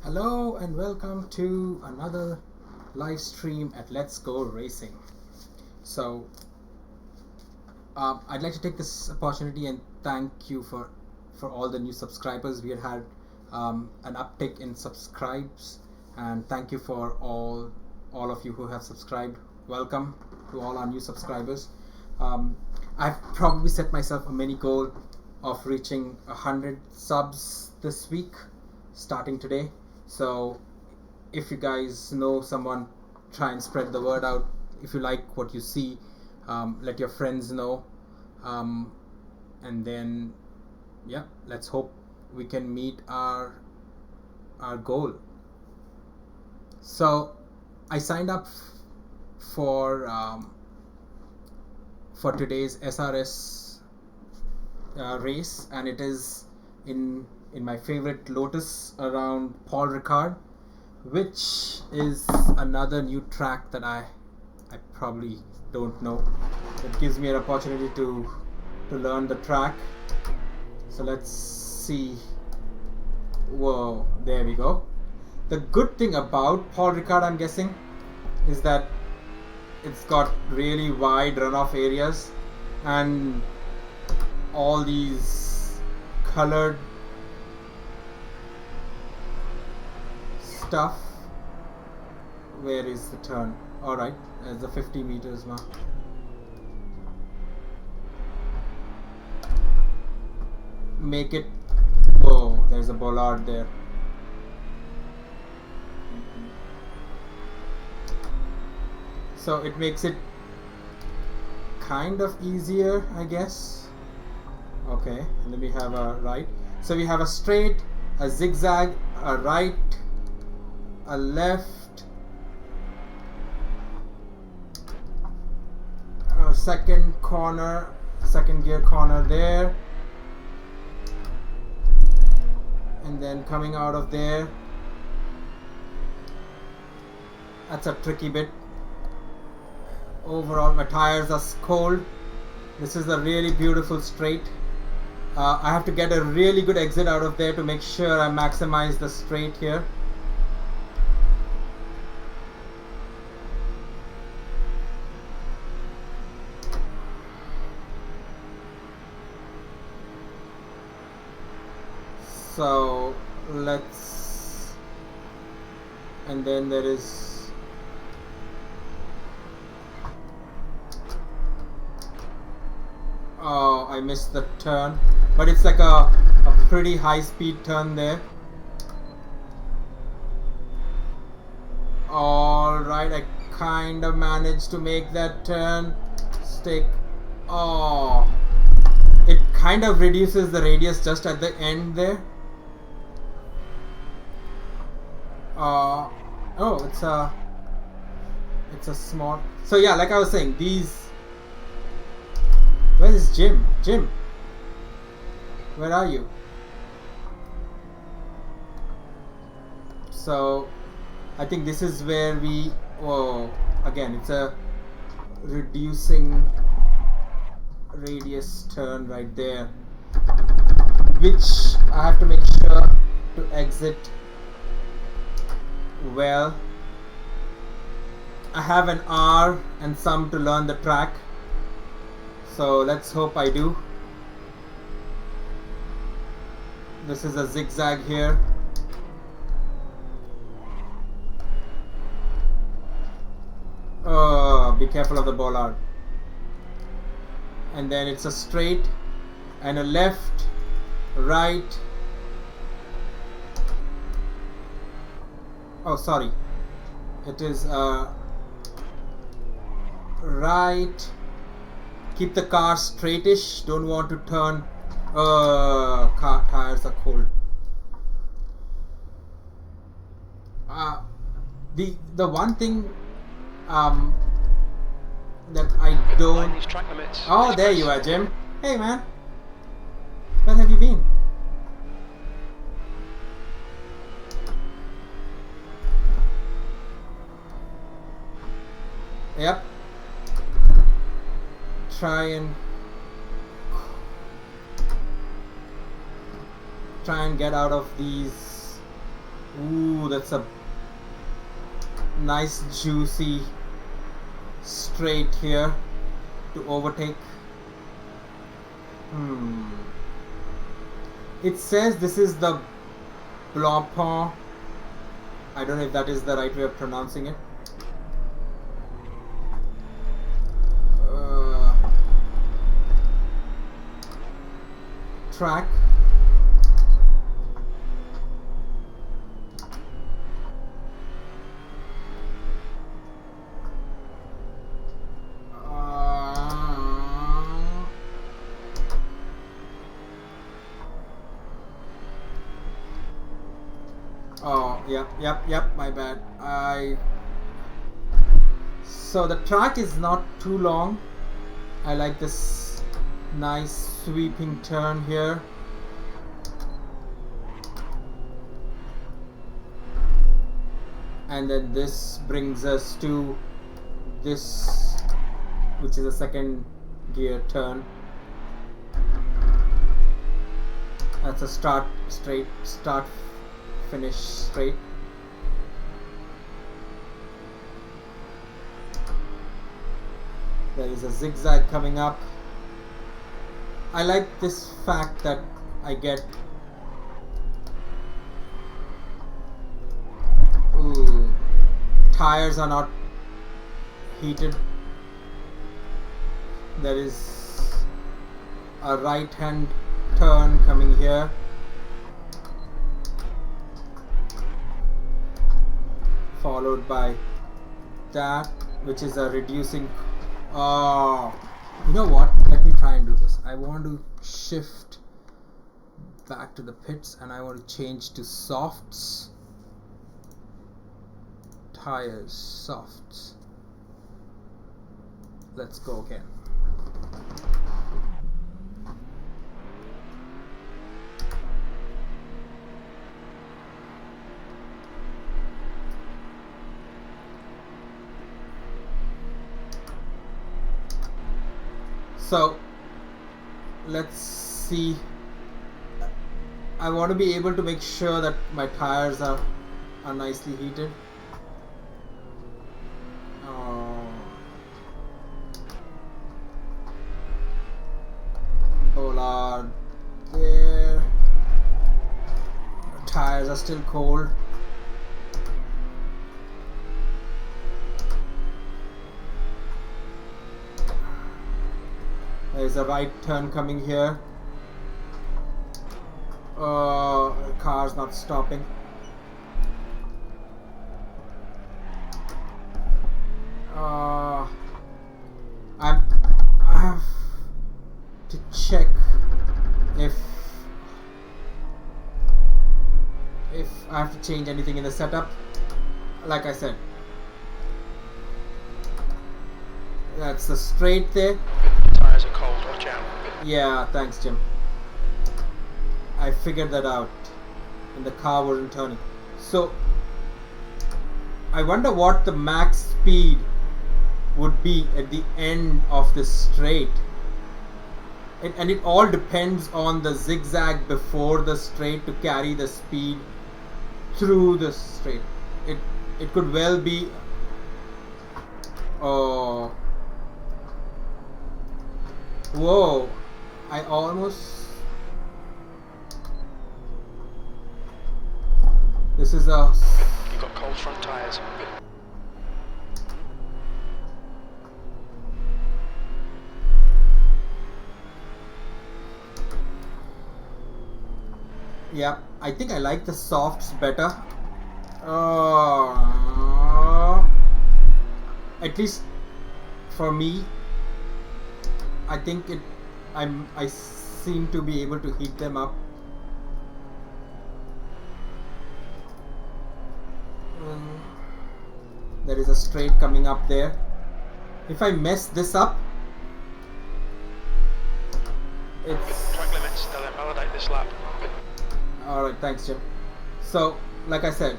Hello and welcome to another live stream at Let's Go Racing. So I'd like to take this opportunity and thank you for all the new subscribers. We had an uptick in subscribes, and thank you for all of you who have subscribed. Welcome to all our new subscribers. I've probably set myself a mini goal of reaching 100 subs this week starting today. So if you guys know someone, try and spread the word out. If you like what you see, let your friends know, and then let's hope we can meet our goal. So I signed up for today's SRS race, and it is in my favorite Lotus around Paul Ricard, which is another new track that I probably don't know. It gives me an opportunity to learn the track. So let's see. Whoa, there we go. The good thing about Paul Ricard, I'm guessing, is that it's got really wide runoff areas and all these colored stuff. Where is the turn? Alright, there's the 50 meters mark. Make it. Oh, there's a bollard there. So it makes it kind of easier, I guess. Okay, and then we have a right. So we have a straight, a zigzag, a right, a left, a second gear corner there, and then coming out of there. That's a tricky bit. Overall, my tires are cold. This is a really beautiful straight. I have to get a really good exit out of there to make sure I maximize the straight here. So let's, and then there is I missed the turn, but it's like a pretty high speed turn there. Alright, I kind of managed to make that turn. Stick. Oh, it kind of reduces the radius just at the end there. Oh, it's a small. So yeah, like I was saying, these. Where is Jim? Jim, where are you? So I think this is where we. Oh, again, it's a reducing radius turn right there, which I have to make sure to exit well. I have an hour and some to learn the track, so let's hope I do. This is a zigzag here. Oh, be careful of the bollard. And then it's a straight and a left, right. Oh, sorry. It is right. Keep the car straightish. Don't want to turn. Car tires are cold. The one thing that I don't. Oh, there you are, Jim. Hey, man. Where have you been? Yep. Try and get out of these Ooh, that's a nice juicy straight here to overtake. It says this is the Blancpain. I don't know if that is the right way of pronouncing it. Track. Oh, yep, my bad. So the track is not too long. I like this nice sweeping turn here. And then this brings us to this, which is a second gear turn. That's a start finish straight. There is a zigzag coming up. I like this fact that I get tires are not heated. There is a right hand turn coming here. Followed by that, which is a reducing. You know what? Let me try and do this. I want to shift back to the pits and I want to change to softs. Tires, softs. Let's go again. So let's see. I want to be able to make sure that my tires are nicely heated. Bollard there. The tires are still cold. There's a right turn coming here. The car's not stopping. I have to check if I have to change anything in the setup. Like I said, that's the straight there. Tires are cold, watch out. Yeah, thanks Jim. I figured that out and the car wasn't turning. So I wonder what the max speed would be at the end of this straight. And it all depends on the zigzag before the straight to carry the speed through the straight. It could well be whoa, I almost, this is a, you've got cold front tires. yeah, I think I like the softs better. At least for me, I think I seem to be able to heat them up. There is a straight coming up there. If I mess this up, it's track limits, they'll invalidate this lap. Alright, thanks Jim. So, like I said,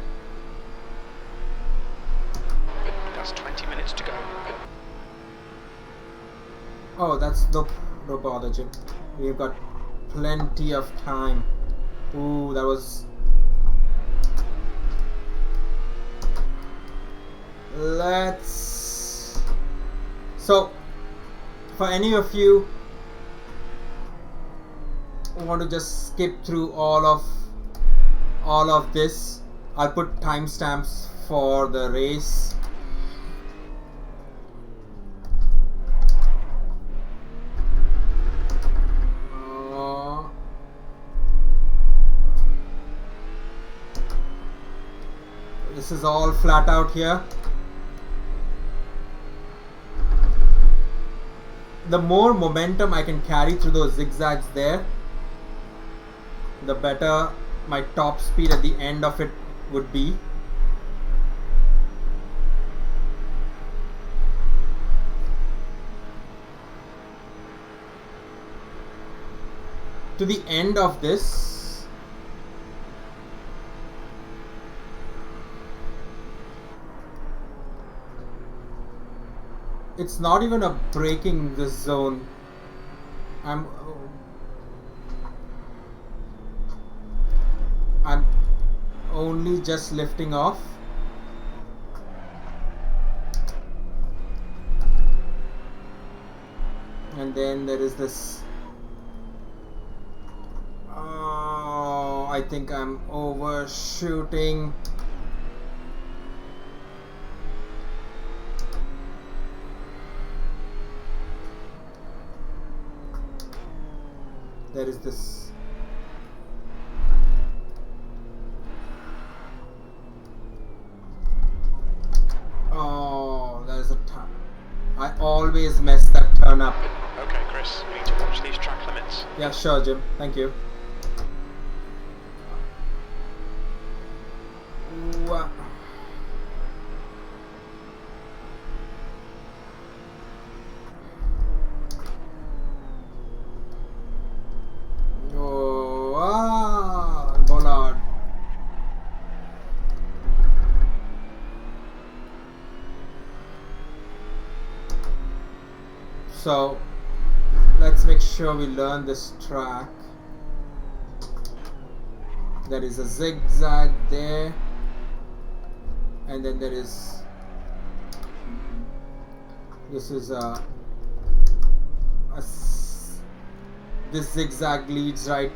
that's 20 minutes to go. oh, that's no bother Jim. We've got plenty of time. Ooh, that was So for any of you who want to just skip through all of this, I'll put timestamps for the race. This is all flat out here. The more momentum I can carry through those zigzags there, the better my top speed at the end of it would be. To the end of this, it's not even a braking this zone. I'm only just lifting off. And then there is this. Oh, I think I'm overshooting. There is this. Oh, there's a turn. I always mess that turn up. Okay, Chris, we need to watch these track limits. Yeah, sure, Jim. Thank you. Bollard. So let's make sure we learn this track. There is a zigzag there, and then there is, this is this zigzag leads right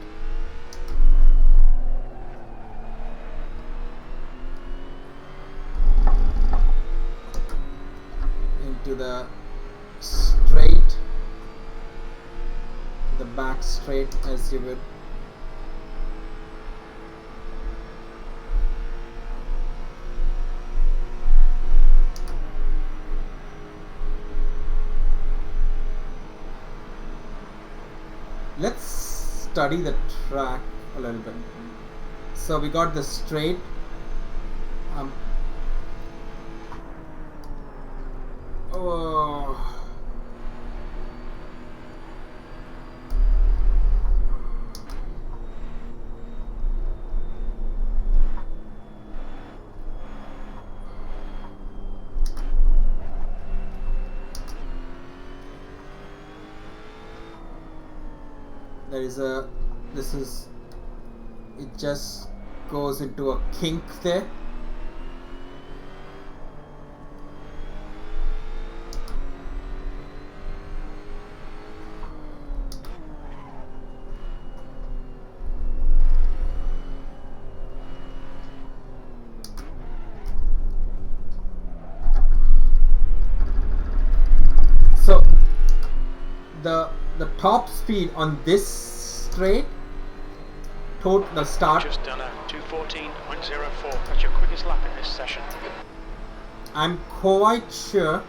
into the straight, the back straight, as you would. Let's study the track a little bit. So we got the straight. There is a, this is, it just goes into a kink there. So the top speed on this straight, the start. Just done a 2:14.04. That's your quickest lap in this session. I'm quite sure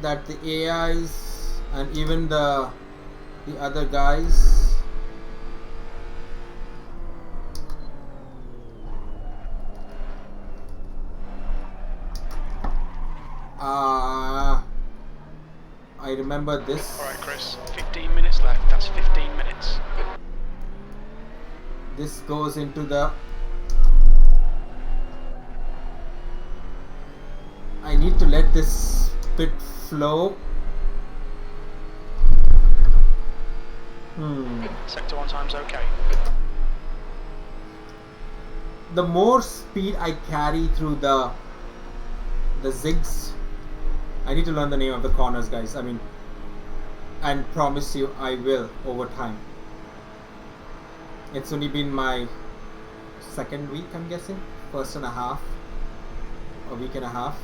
that the AIs and even the other guys I remember this. Alright, Chris, 15 minutes left. That's 15 minutes. This goes into the, I need to let this bit flow. Sector 1 time's okay. The more speed I carry through the zigs, I need to learn the name of the corners, guys. I mean, and promise you I will over time. It's only been my second week, I'm guessing. First and a half. A week and a half.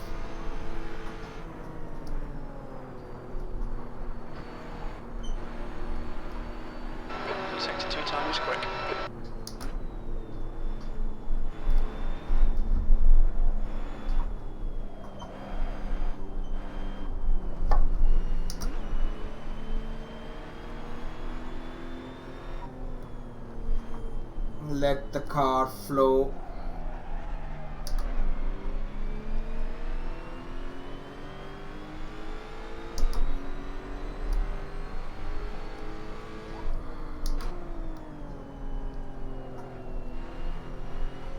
Sector 2 time is quick. Let the car flow.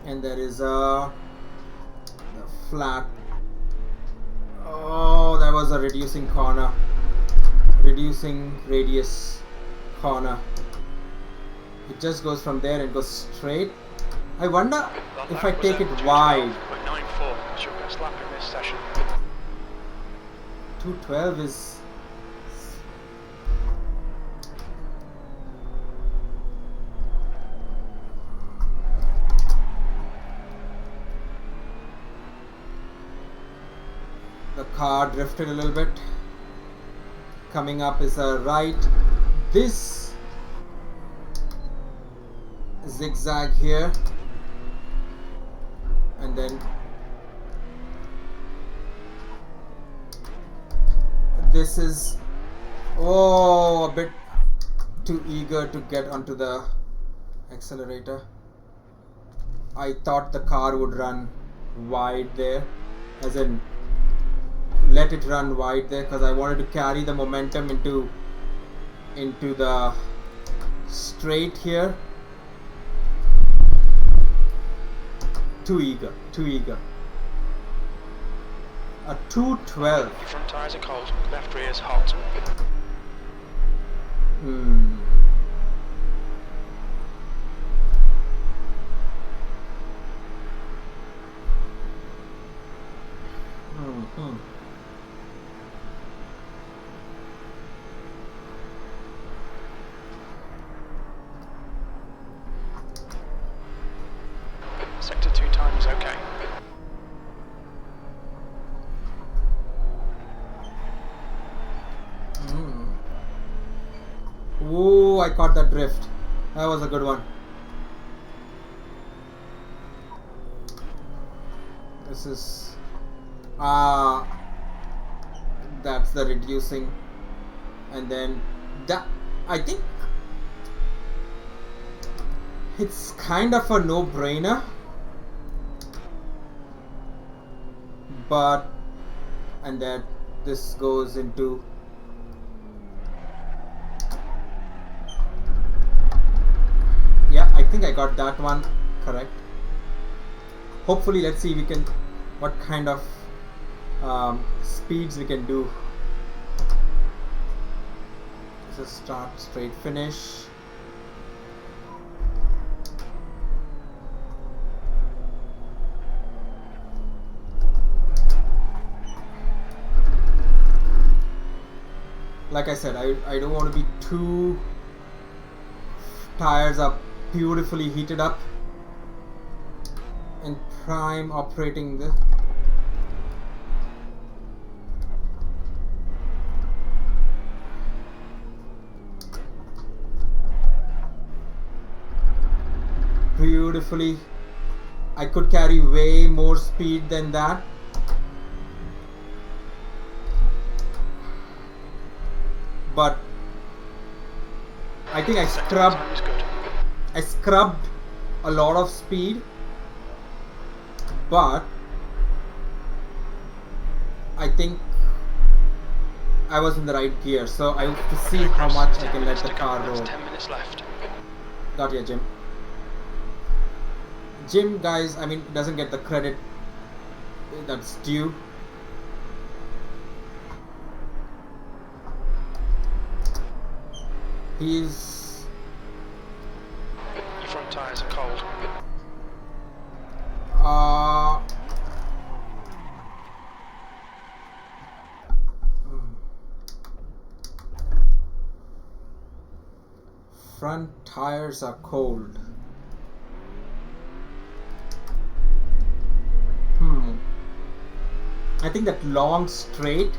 And there is a flat. Oh, that was a reducing corner. Reducing radius corner. It just goes from there and goes straight. I wonder if I take it wide. 2:94. It's your best lap in this session. 2:12 is. The car drifted a little bit. Coming up is a right. This zigzag here, and then this is a bit too eager to get onto the accelerator. I thought the car would run wide there, as in let it run wide there, because I wanted to carry the momentum into the straight here. Too eager. A 2:12. Front tyres are cold, left rear's hot. Sector 2 time is okay. Oh, I caught that drift. That was a good one. This is that's the reducing, and then that, I think it's kind of a no-brainer, but and then this goes into I think I got that one correct. Hopefully, let's see what kind of speeds we can do. This is start, straight, finish. Like I said, I don't want to be too. Tires are beautifully heated up in prime operating the beautifully. I could carry way more speed than that, but I think I scrubbed a lot of speed, but I think I was in the right gear, so I have to see how much I can let the car roll. 10 minutes left. Got ya, Jim. Jim, guys, I mean, doesn't get the credit that's due. He's front tires are cold. I think that long straight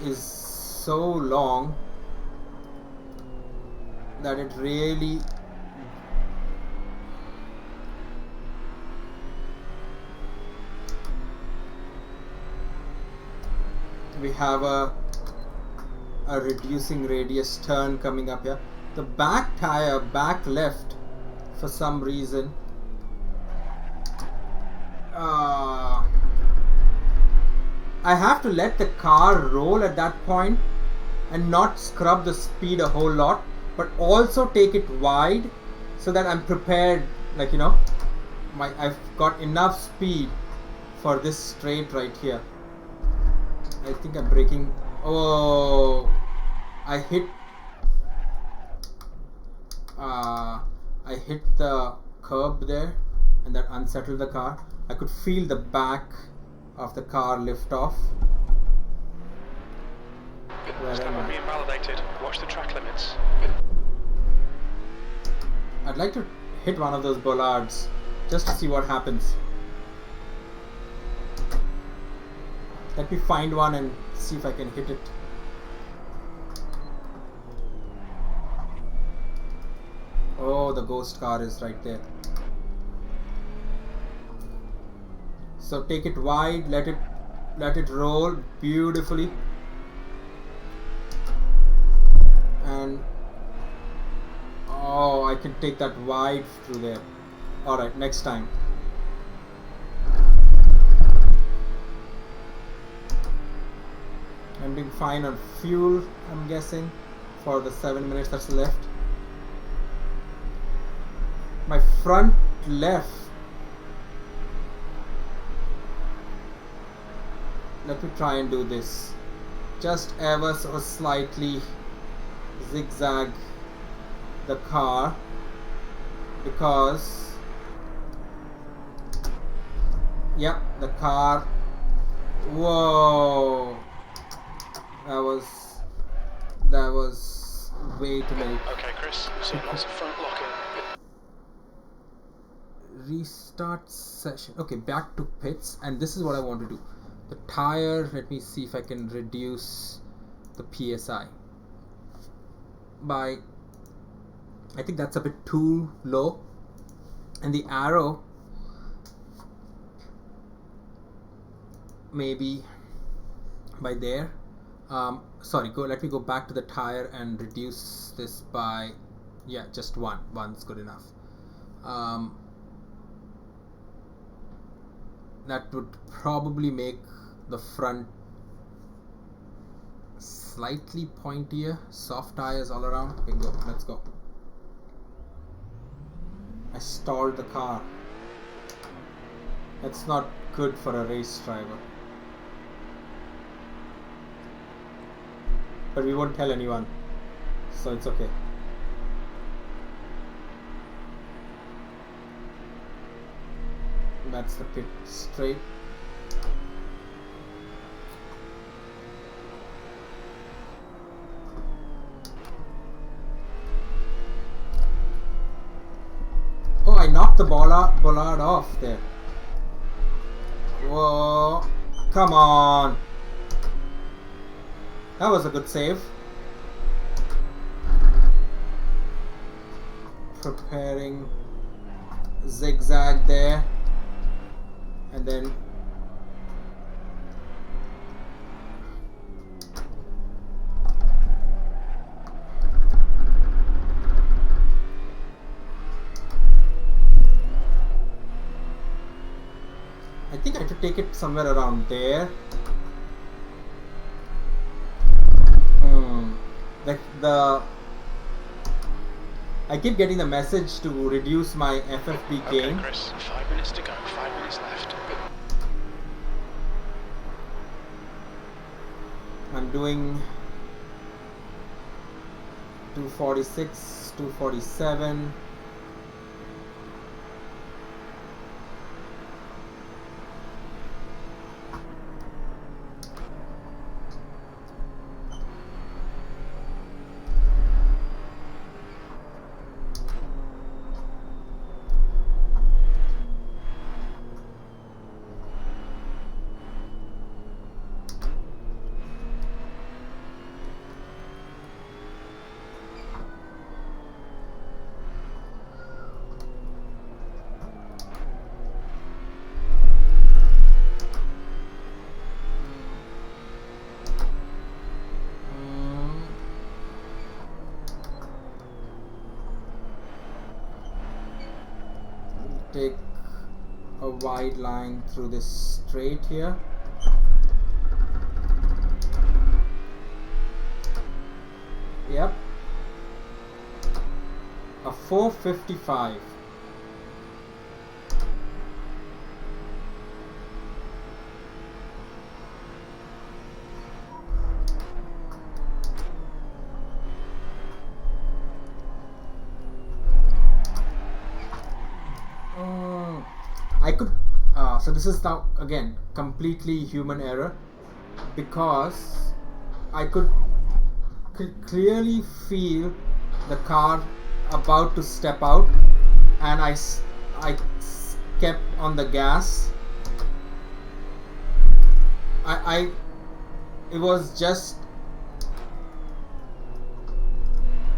is so long that it really we have a reducing radius turn coming up here. The back tire, back left, for some reason I have to let the car roll at that point and not scrub the speed a whole lot, but also take it wide so that I'm prepared, like, you know, I've got enough speed for this straight right here. I think I'm braking. Oh, I hit the curb there, and that unsettled the car. I could feel the back of the car lift off. Stand being validated. Watch the track limits. I'd like to hit one of those bollards just to see what happens. Let me find one and see if I can hit it. Oh, the ghost car is right there. So take it wide, let it roll beautifully, and oh, I can take that wide through there. Alright, next time. I'm doing fine on fuel, I'm guessing, for the 7 minutes that's left. My front left, let me try and do this. Just ever so slightly zigzag the car, because yep, the car, whoa, that was way too many. Okay, Chris, so lots of front locking. Restart session. Okay, back to pits, and this is what I want to do. The tire, let me see if I can reduce the PSI by, I think that's a bit too low, and the arrow maybe by there. Sorry, let me go back to the tire and reduce this by, yeah, just one's good enough. That would probably make the front slightly pointier. Soft tires all around. Okay, go. Let's go. I stalled the car. That's not good for a race driver. But we won't tell anyone, so it's okay. That's the pit straight. Oh, I knocked the bollard off there. Whoa, come on. That was a good save. Preparing zigzag there. And then I think I have to take it somewhere around there. I keep getting the message to reduce my FFP gain. Okay, Chris, 5 minutes to go, 5 minutes left. I'm doing 246, 247. take a wide line through this straight here. Yep. A 455. I could so this is now again completely human error, because I could clearly feel the car about to step out, and I kept on the gas. It was just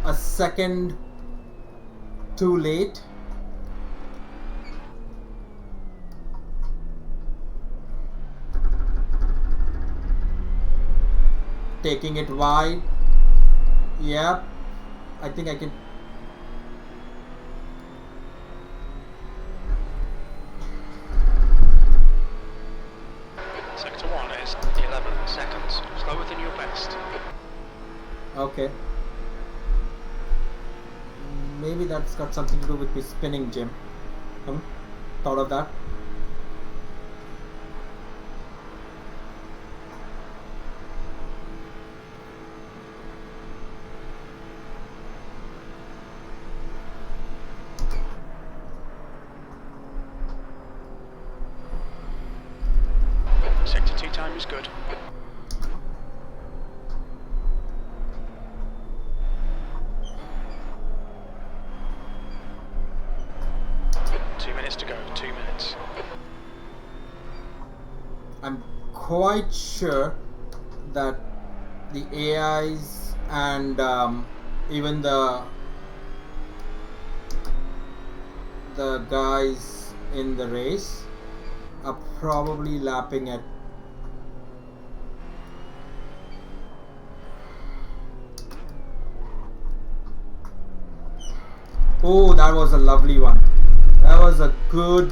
a second too late. Taking it wide. Yep. I think I can. Sector 1 is 11 seconds. Slower than your best. Okay. Maybe that's got something to do with me spinning, Jim. Thought of that? Sector 2 time is good. To go, 2 minutes. I'm quite sure that the AIs and even the guys in the race are probably lapping at oh, that was a lovely one. That was a good.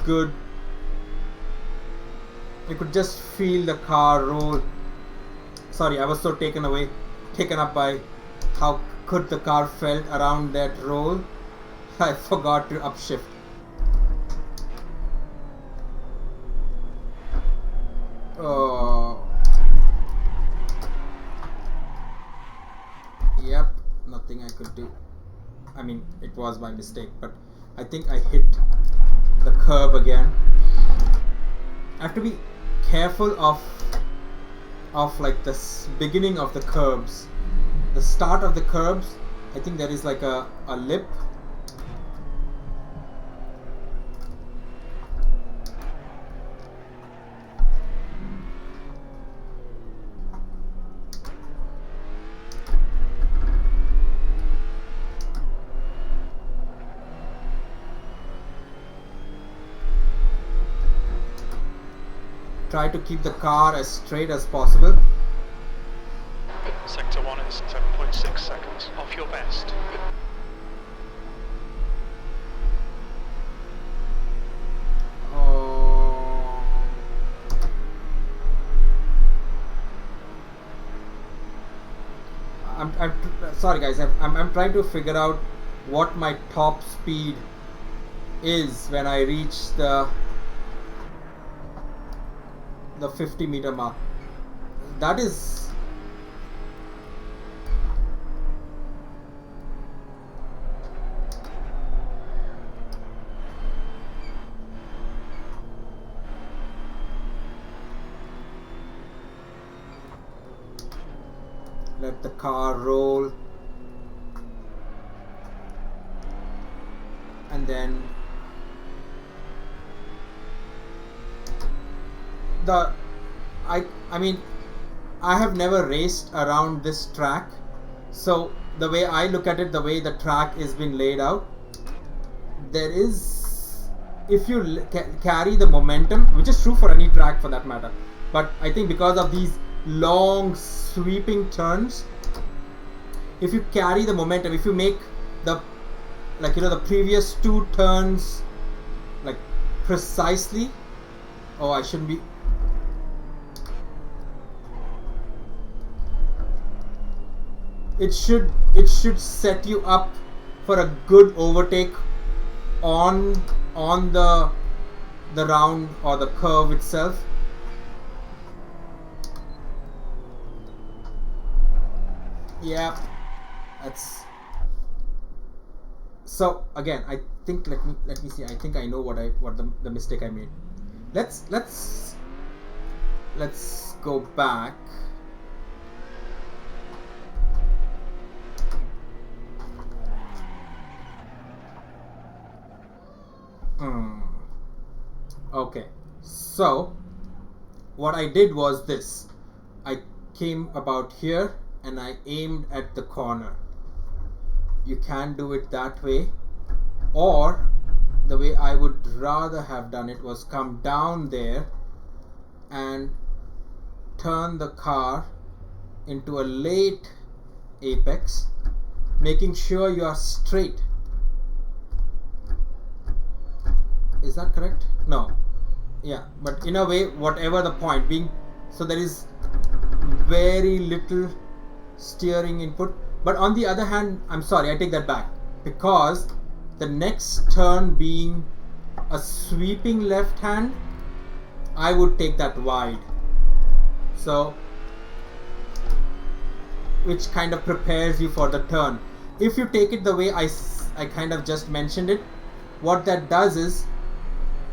You could just feel the car roll. Sorry, I was so taken up by how good the car felt around that roll. I forgot to upshift. Oh. Yep, nothing I could do. I mean, it was my mistake, but I think I hit the curb again. I have to be careful of like the beginning of the curbs. The start of the curbs, I think there is like a lip. Try to keep the car as straight as possible. Sector 1 is 7.6 seconds. Off your best. I'm sorry guys, I'm trying to figure out what my top speed is when I reach the 50 meter mark. That is let the car roll, and then I mean I have never raced around this track, so the way I look at it, the way the track is been laid out, there is, if you carry the momentum, which is true for any track for that matter, but I think because of these long sweeping turns, if you carry the momentum, if you make the the previous two turns like precisely. Oh, I shouldn't be. It should set you up for a good overtake on the round or the curve itself. Yeah, that's. So again, I think let me see. I think I know what the mistake I made. Let's go back. Okay, so what I did was this. I came about here and I aimed at the corner. You can do it that way, or the way I would rather have done it was come down there and turn the car into a late apex, making sure you are straight. Is that correct? No. Yeah, but in a way, whatever the point being, so there is very little steering input. But on the other hand, I'm sorry, I take that back, because the next turn being a sweeping left hand, I would take that wide. So, which kind of prepares you for the turn. If you take it the way I kind of just mentioned it, what that does is,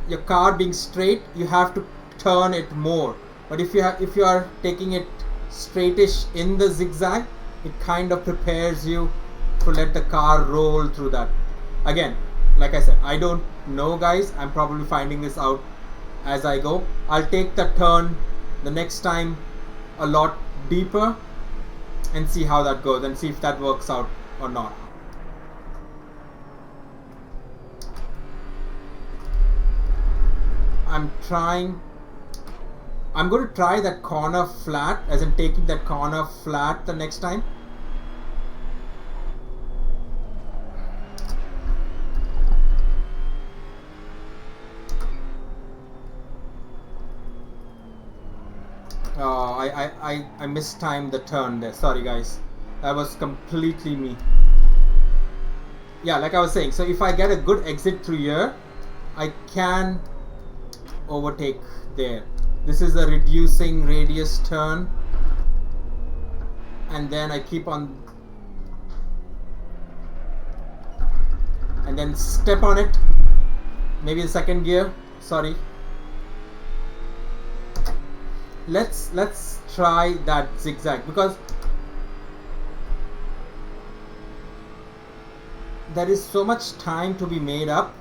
your car being straight, you have to turn it more. But if you are taking it straightish in the zigzag, it kind of prepares you to let the car roll through that. Again, like I said, I don't know, guys. I'm probably finding this out as I go. I'll take the turn the next time a lot deeper and see how that goes and see if that works out or not. I'm going to try that corner flat, as in taking that corner flat the next time. Oh, I mistimed the turn there. Sorry, guys. That was completely me. Yeah, like I was saying, so if I get a good exit through here, I can overtake there. This is a reducing radius turn, and then I keep on, and then step on it, maybe the second gear. Sorry, let's try that zigzag, because there is so much time to be made up.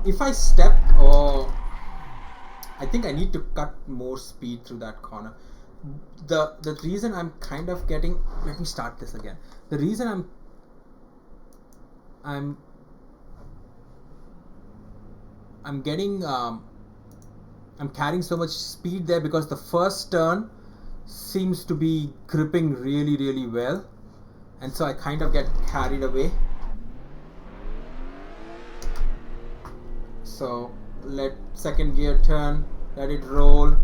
If I step, oh, I think I need to cut more speed through that corner. The reason I'm kind of getting, let me start this again. The reason I'm getting I'm carrying so much speed there because the first turn seems to be gripping really well, and so I kind of get carried away. So let second gear turn, let it roll.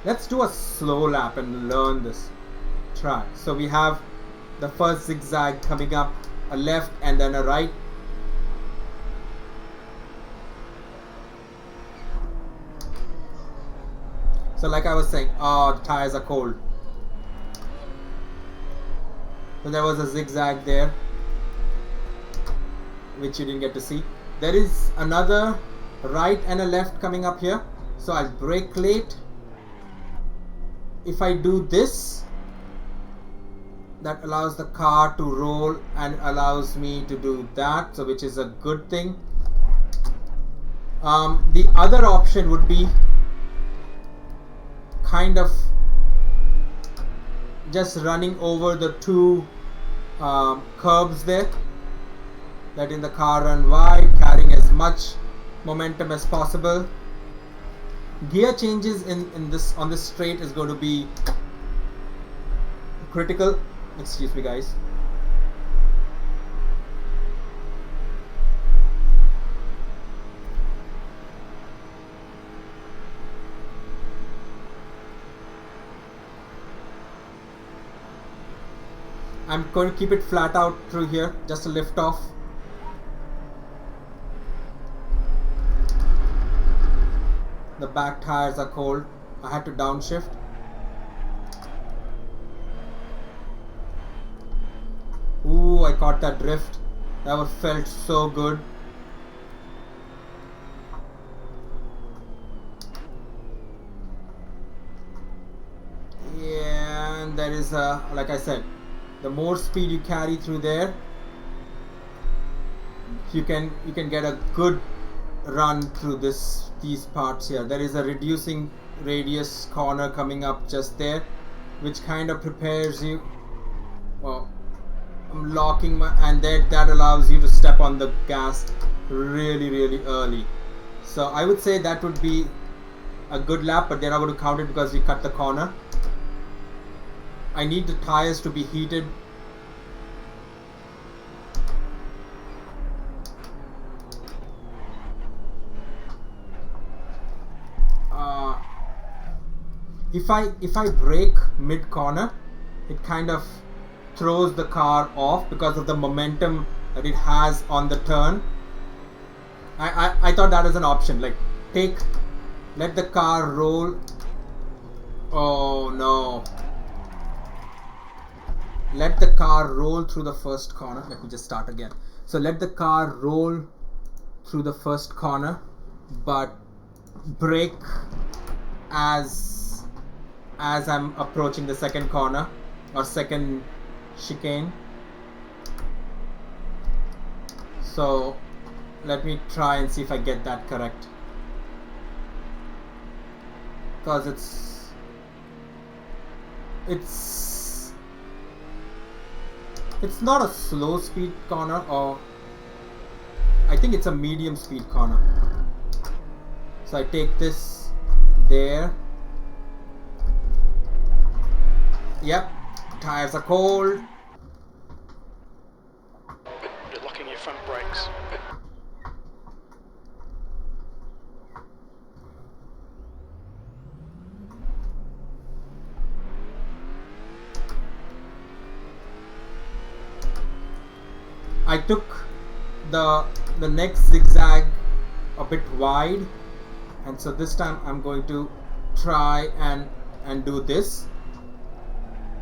Let's do a slow lap and learn this track. So we have the first zigzag coming up, a left and then a right. So like I was saying, the tires are cold. So there was a zigzag there, which you didn't get to see. There is another right and a left coming up here. So I'll brake late. If I do this, that allows the car to roll and allows me to do that, so which is a good thing. The other option would be kind of just running over the two curbs there, letting the car run wide, carrying as much momentum as possible. Gear changes in this on this straight is going to be critical. Excuse me, guys. I'm going to keep it flat out through here, just to lift off. The back tires are cold. I had to downshift. Ooh, I caught that drift. That felt so good. Yeah, and there is a, like I said, the more speed you carry through there, you can get a good run through these parts here. There is a reducing radius corner coming up just there, which kind of prepares you. Well, I'm locking my, and that allows you to step on the gas really early. So I would say that would be a good lap, but they're not going to count it because we cut the corner. I need the tires to be heated. If I brake mid corner, it kind of throws the car off because of the momentum that it has on the turn. I thought that is an option, like let the car roll. Oh no. Let the car roll through the first corner. Let me just start again. So let the car roll through the first corner, but brake as I'm approaching the second corner or second chicane. So let me try and see if I get that correct, because it's not a slow speed corner, or I think it's a medium speed corner. So I take this there. Yep, tires are cold. You're locking your front brakes. I took the next zigzag a bit wide, and so this time I'm going to try and do this.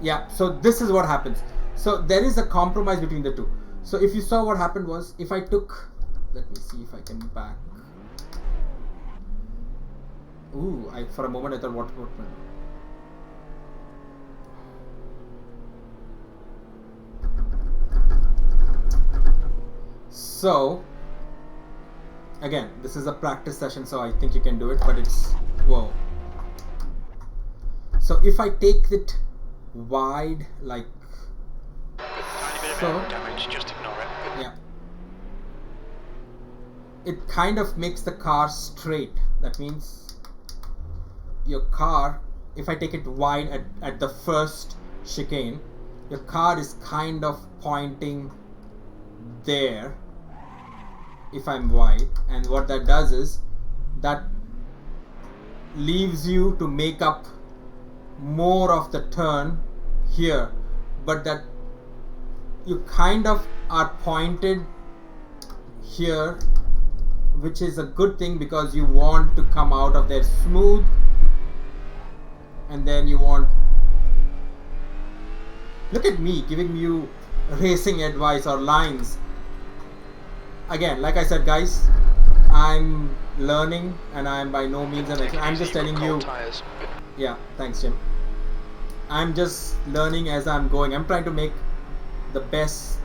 Yeah, so this is what happens. So there is a compromise between the two. So if you saw what happened was, if I took, let me see if I can back. Ooh, for a moment I thought what So again, this is a practice session, so I think you can do it, but it's whoa. So if I take it wide, like Tiny bit of so, air damage, just ignore it. yeah, it kind of makes the car straight. That means your car, if I take it wide at the first chicane, your car is kind of pointing there if I'm wide, and what that does is that leaves you to make up more of the turn here, but that you kind of are pointed here, which is a good thing because you want to come out of there smooth, and then you want, look at me giving you racing advice or lines. Again, like I said, guys, I'm learning and I'm by no means an expert. I'm just telling you. Tires. Yeah, thanks, Jim. I'm just learning as I'm going. I'm trying to make the best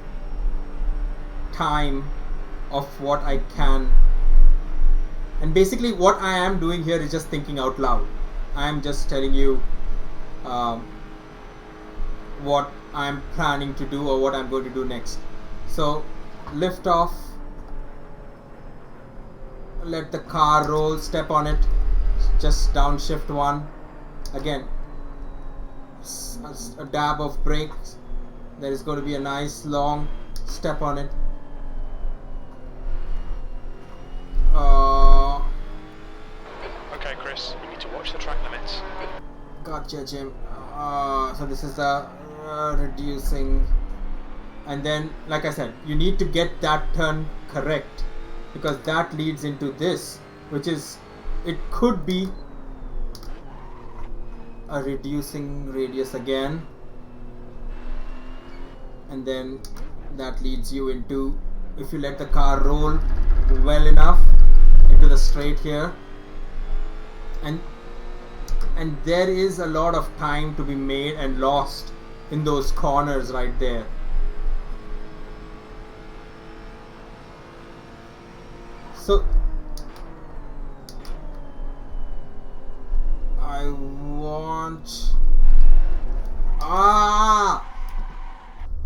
time of what I can. And basically what I am doing here is just thinking out loud. I'm just telling you what I'm planning to do or what I'm going to do next. So lift off, let the car roll, step on it, just downshift one. Again, a dab of brake. There is going to be a nice long step on it. Okay, Chris, you need to watch the track limits. Gotcha, Jim. So this is the reducing, and then, like I said, you need to get that turn correct, because that leads into this, which is, it could be a reducing radius again, and then that leads you into, if you let the car roll well enough, into the straight here, and there is a lot of time to be made and lost in those corners right there. So I want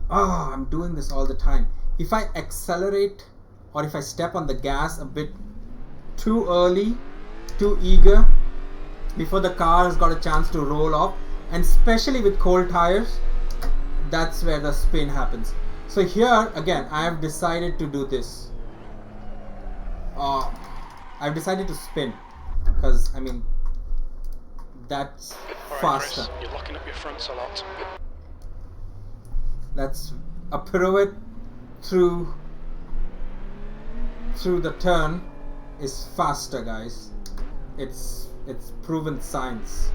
I'm doing this all the time. If I accelerate or if I step on the gas a bit too early, too eager, before the car has got a chance to roll off, and especially with cold tires, that's where the spin happens. So here again, I have decided to do this. I've decided to spin, because I mean, that's faster. Chris, you're locking up your fronts a lot. That's a pirouette through the turn is faster, guys. It's proven science,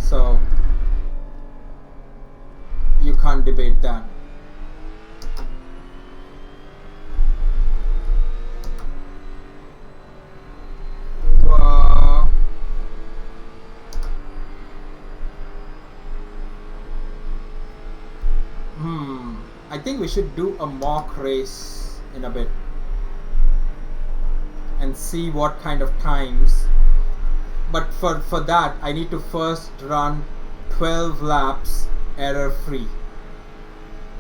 so you can't debate that. I think we should do a mock race in a bit and see what kind of times. But for that, I need to first run 12 laps error free.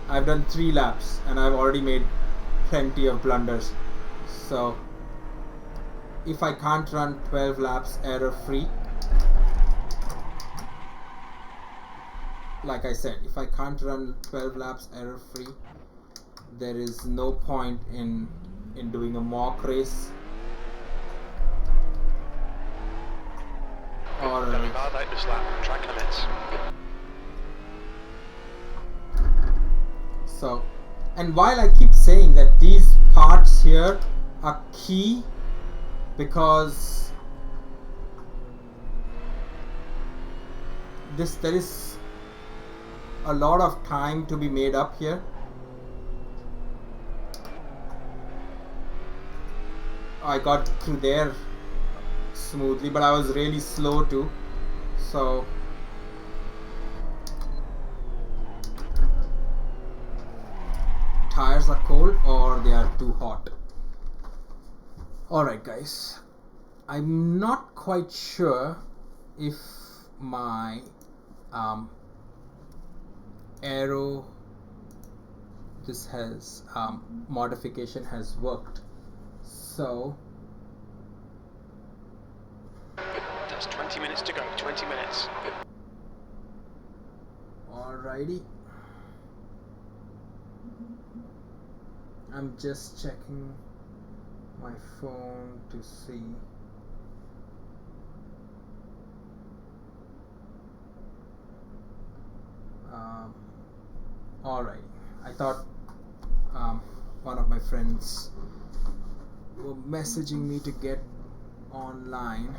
I've done 3 laps and I've already made plenty of blunders. So if I can't run 12 laps error free, like I said, if I can't run 12 laps error free, there is no point in doing a mock race. Or Let me validate this lap, track limits. So, and while I keep saying that these parts here are key, because there is a lot of time to be made up here. I got through there smoothly, but I was really slow too, so tires are cold or they are too hot. Alright guys, I'm not quite sure if my aero modification has worked. So that's 20 minutes to go, 20 minutes. Alrighty. I'm just checking my phone to see. Alright, I thought one of my friends were messaging me to get online.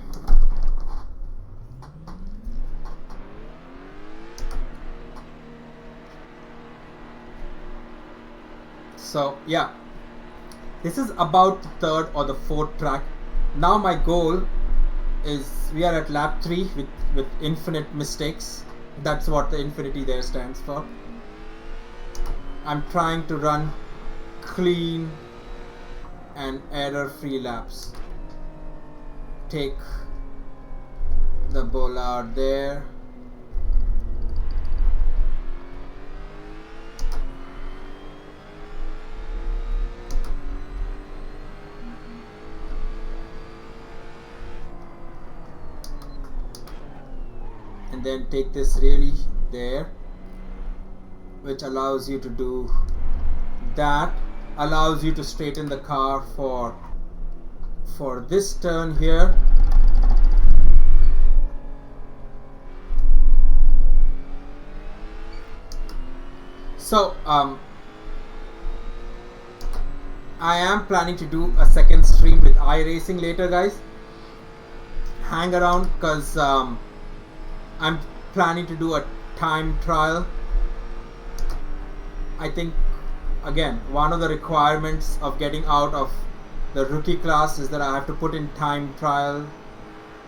So yeah, this is about the third or the fourth track. Now my goal is, we are at lap 3 with infinite mistakes. That's what the infinity there stands for. I'm trying to run clean and error-free laps. Take the bollard there. And then take this really there, which allows you to do that, allows you to straighten the car for this turn here. So I am planning to do a second stream with iRacing later, guys. Hang around, because I'm planning to do a time trial. I think, again, one of the requirements of getting out of the rookie class is that I have to put in time trial,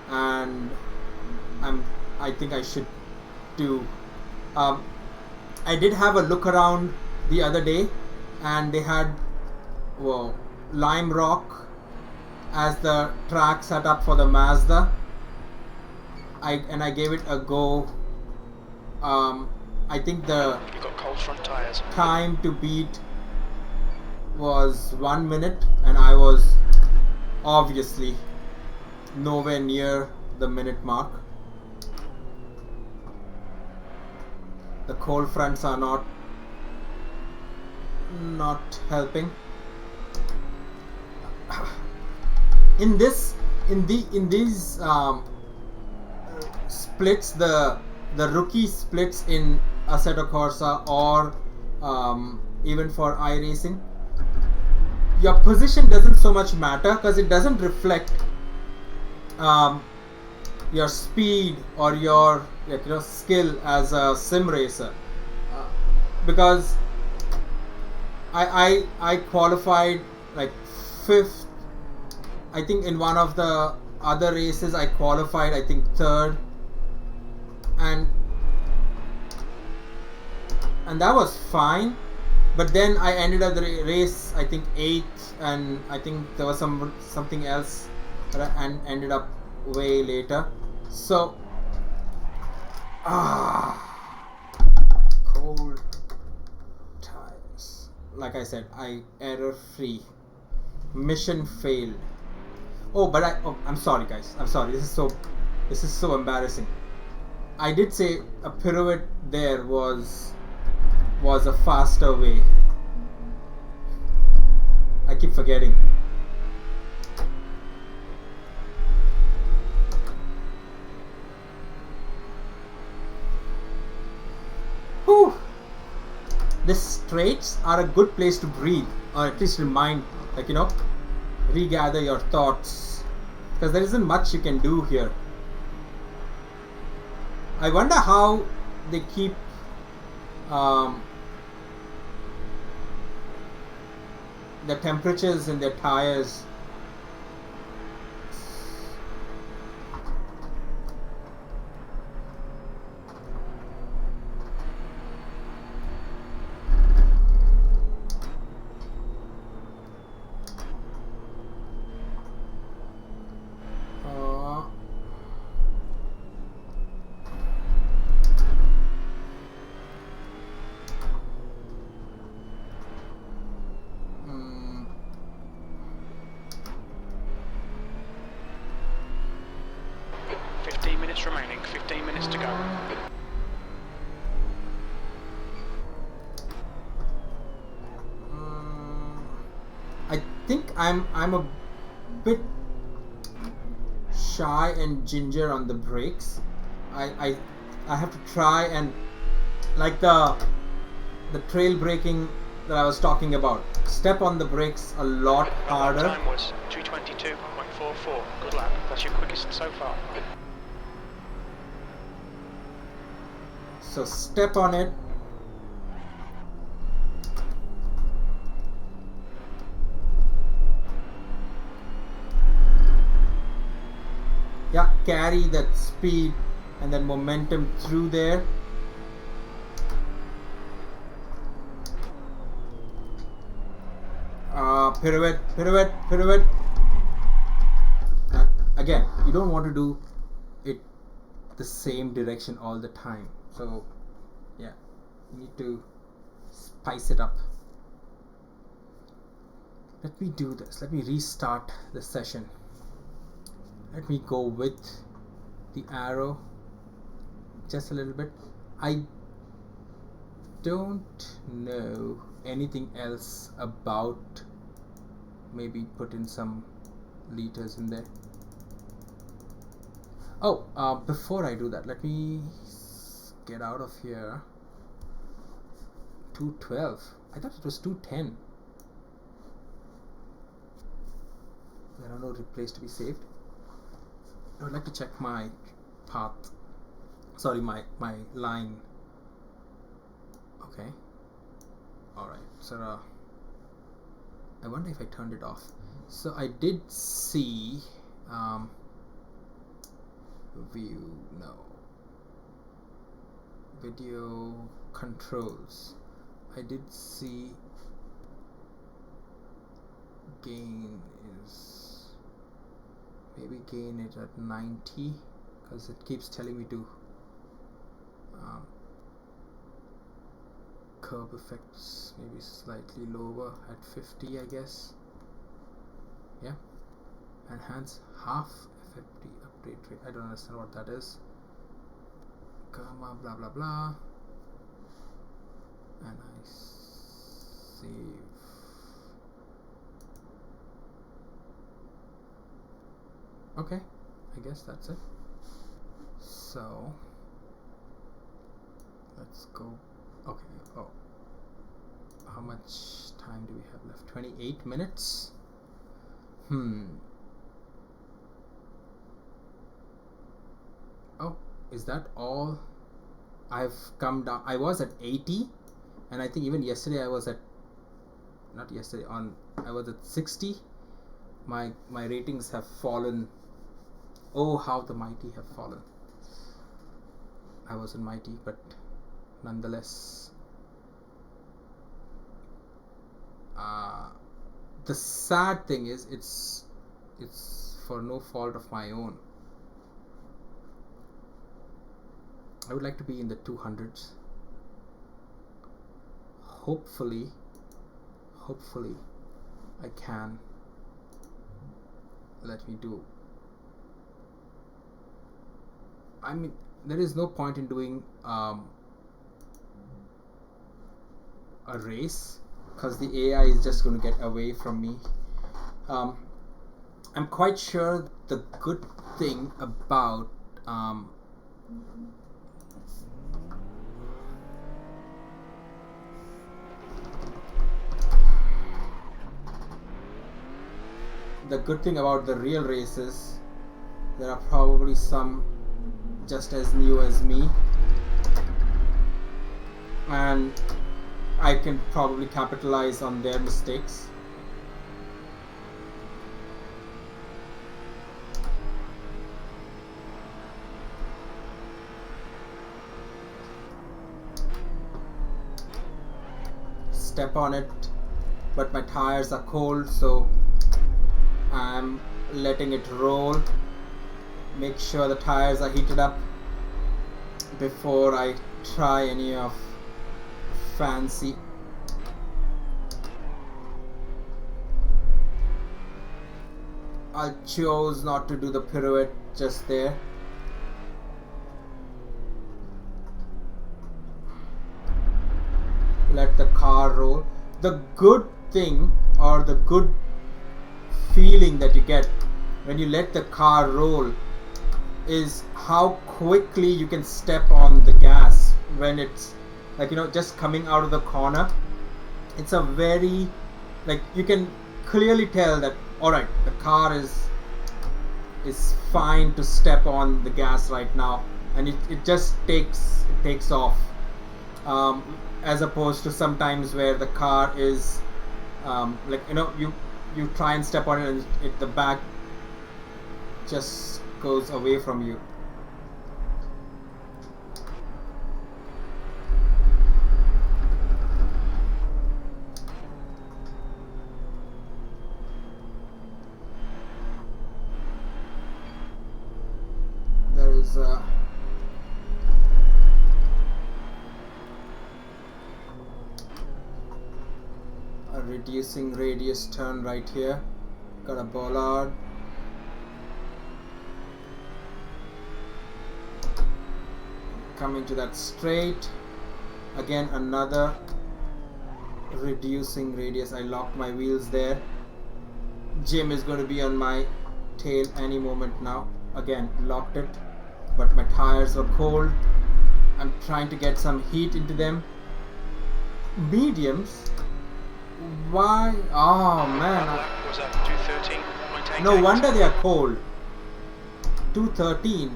and I think I should do. I did have a look around the other day, and they had Lime Rock as the track set up for the Mazda. I gave it a go. I think the You've got cold front tyres. time to beat was 1 minute, and I was obviously nowhere near the minute mark. The cold fronts are not helping. In these splits, the rookie splits in Assetto Corsa or even for iRacing, your position doesn't so much matter, because it doesn't reflect your speed or your skill as a sim racer, because I qualified like 5th. I think in one of the other races I qualified, I think 3rd, and that was fine. But then I ended up the race, I think 8th, and I think there was something else that I ended up way later. So cold tires. Like I said, error free. Mission failed. Oh, but I'm sorry, guys. I'm sorry. This is so embarrassing. I did say a pirouette there was a faster way. I keep forgetting. Whew. The straights are a good place to breathe, or at least remind, regather your thoughts, because there isn't much you can do here. I wonder how they keep the temperatures in their tires. Remaining, 15 minutes to go. I think I'm a bit shy and ginger on the brakes. I have to try and, like the trail braking that I was talking about, step on the brakes a lot harder. Time was 2:22.44. Good lap. That's your quickest so far. So step on it. Yeah, carry that speed and then momentum through there. Pirouette. Again, you don't want to do it the same direction all the time. So, yeah, you need to spice it up. Let me do this. Let me restart the session. Let me go with the arrow just a little bit. I don't know anything else about. Maybe put in some liters in there. Oh, before I do that, let me get out of here. 212. I thought it was 210. There are no replays to be saved. I would like to check my path. Sorry, my line. Okay. Alright, so I wonder if I turned it off. So I did see view, no, video controls. I did see gain is, maybe gain it at 90 because it keeps telling me to curb effects maybe slightly lower at 50, I guess. Yeah, enhance half FFT update rate. I don't understand what that is. Comma blah blah blah, and I save. Okay, I guess that's it. So let's go. Okay, oh, how much time do we have left? 28 minutes. Oh, is that all? I've come down. I was at 80, and I think even yesterday I was at, not yesterday, I was at 60. My ratings have fallen. Oh, how the mighty have fallen. I wasn't mighty, but nonetheless, the sad thing is it's for no fault of my own. I would like to be in the 200s. Hopefully I can. Let me do. I mean, there is no point in doing a race because the AI is just going to get away from me. I'm quite sure the good thing about the real races, there are probably some just as new as me, and I can probably capitalize on their mistakes. Step on it, but my tires are cold, so I'm letting it roll. Make sure the tires are heated up before I try any of fancy. I chose not to do the pirouette just there. Let the car roll. The good thing, or the good feeling that you get when you let the car roll, is how quickly you can step on the gas when it's like, just coming out of the corner. It's a very, like, you can clearly tell that alright, the car is fine to step on the gas right now, and it just takes off, as opposed to sometimes where the car is like, you try and step on it and the back just goes away from you. There is a reducing radius turn right here. Got a bollard. Coming to that straight. Again, another reducing radius. I locked my wheels there. Jim is going to be on my tail any moment now. Again, locked it, but my tires are cold. I'm trying to get some heat into them. Mediums? Why? Oh man. That was at 213.8. No wonder they are cold. 213.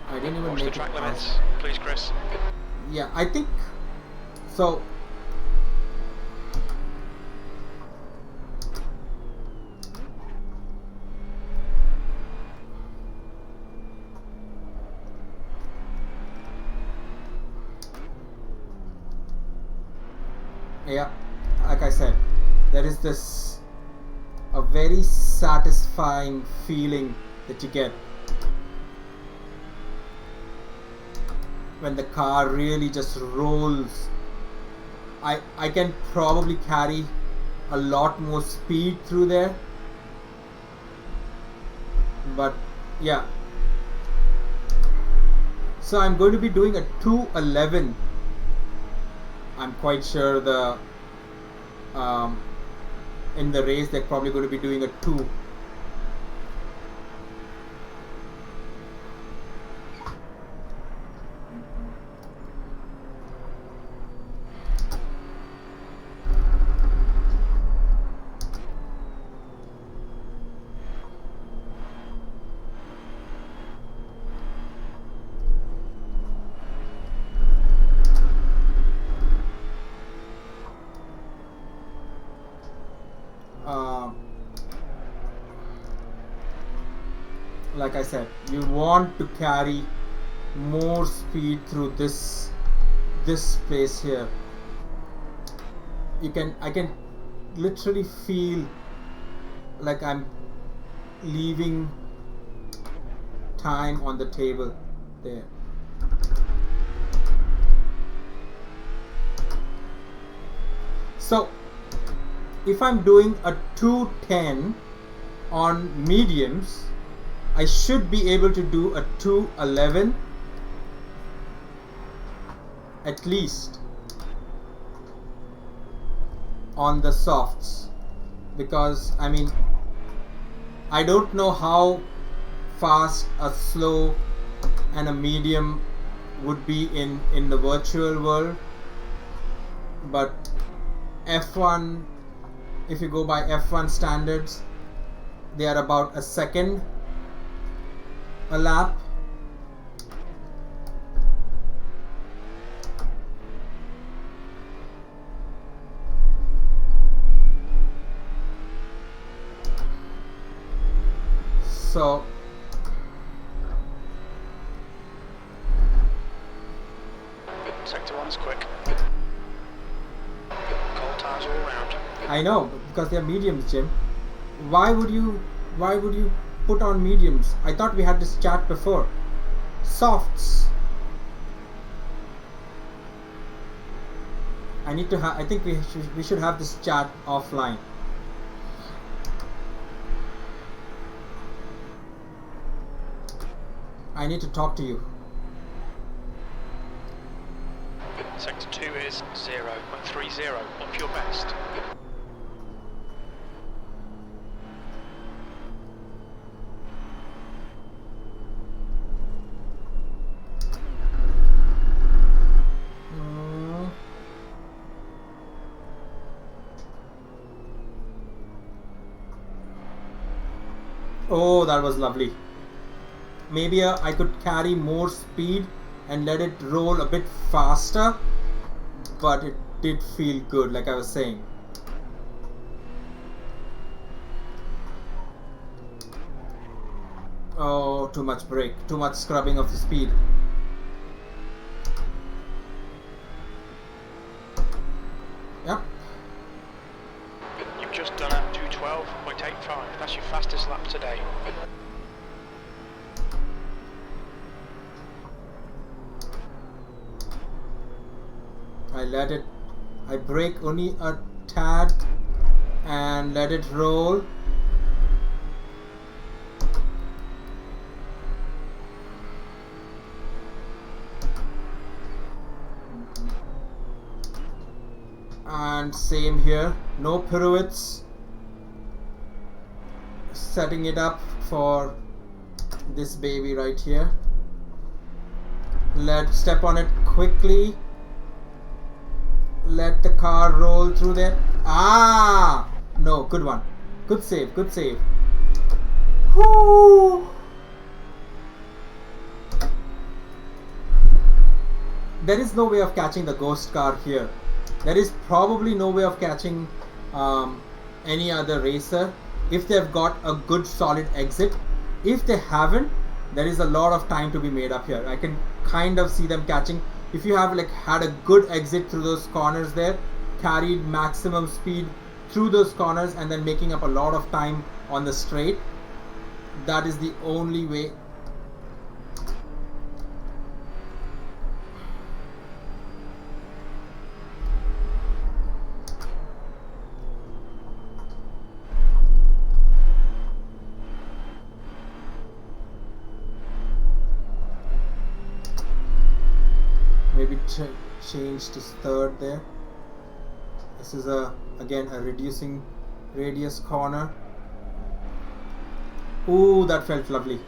I didn't even Watch the make track it limits, past. please, Chris. Yeah, I think so. Yeah, like I said, there is this a very satisfying feeling that you get when the car really just rolls. I can probably carry a lot more speed through there, but yeah. So I'm going to be doing a 211. I'm quite sure the in the race they're probably going to be doing a 2. Like I said, you want to carry more speed through this space here. I can literally feel like I'm leaving time on the table there. So if I'm doing a 210 on mediums, I should be able to do a 211 at least on the softs, because I mean I don't know how fast a slow and a medium would be in the virtual world, but F1, if you go by F1 standards, they are about a second a lap. So Sector 1's quick. Cold tires all round. I know, because they are mediums, Jim. Why would you put on mediums? I thought we had this chat before. Softs. I think we should have this chat offline. I need to talk to you. Sector 2 is 0.30, up your best. Oh, that was lovely. Maybe I could carry more speed and let it roll a bit faster, but it did feel good, like I was saying. Oh, too much brake, too much scrubbing of the speed. Yep. You've just done at 212.85. That's your fastest lap today. I brake only a tad and let it roll. And same here, no pirouettes. Setting it up for this baby right here. Let's step on it quickly. Let the car roll through there. Ah! No, good one. Good save, good save. Whoo! There is no way of catching the ghost car here. There is probably no way of catching any other racer if they've got a good solid exit. If they haven't, there is a lot of time to be made up here. I can kind of see them catching. If you have like had a good exit through those corners there, carried maximum speed through those corners and then making up a lot of time on the straight, that is the only way. Maybe change to third there. This is again a reducing radius corner. Ooh, that felt lovely.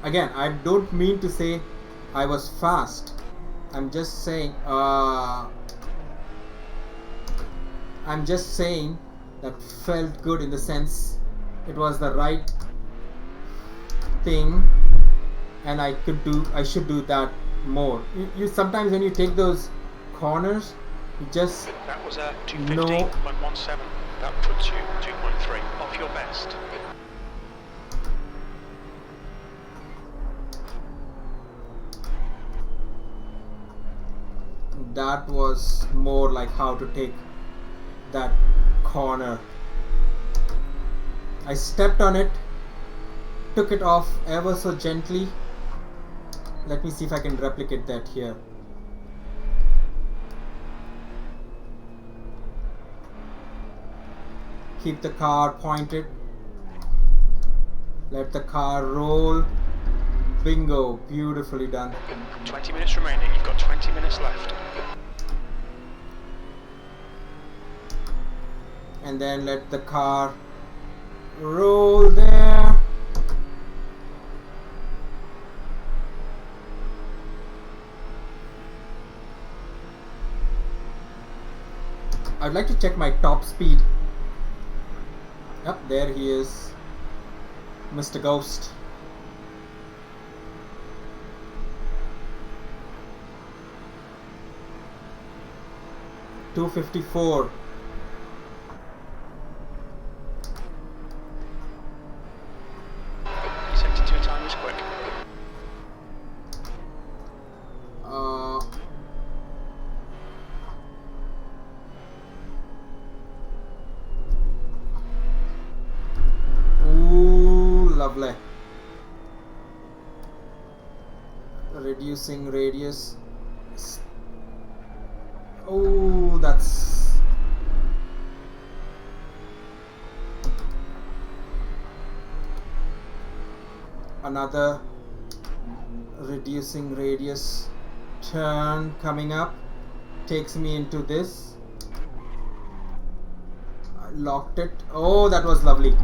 Again, I don't mean to say I was fast. I'm just saying that felt good in the sense it was the right thing. And I should do that more. You sometimes when you take those corners, you just that was a 215.17. That puts you 2.3 off your best. That was more like how to take that corner. I stepped on it, took it off ever so gently. Let me see if I can replicate that here. Keep the car pointed. Let the car roll. Bingo, beautifully done. 20 minutes remaining, you've got 20 minutes left. And then let the car roll there. I'd like to check my top speed. Yep, there he is, Mr. Ghost. $254. You set it to a time as quick. Lovely. Reducing radius. Oh, that's another reducing radius turn coming up. Takes me into this. I locked it. Oh, that was lovely.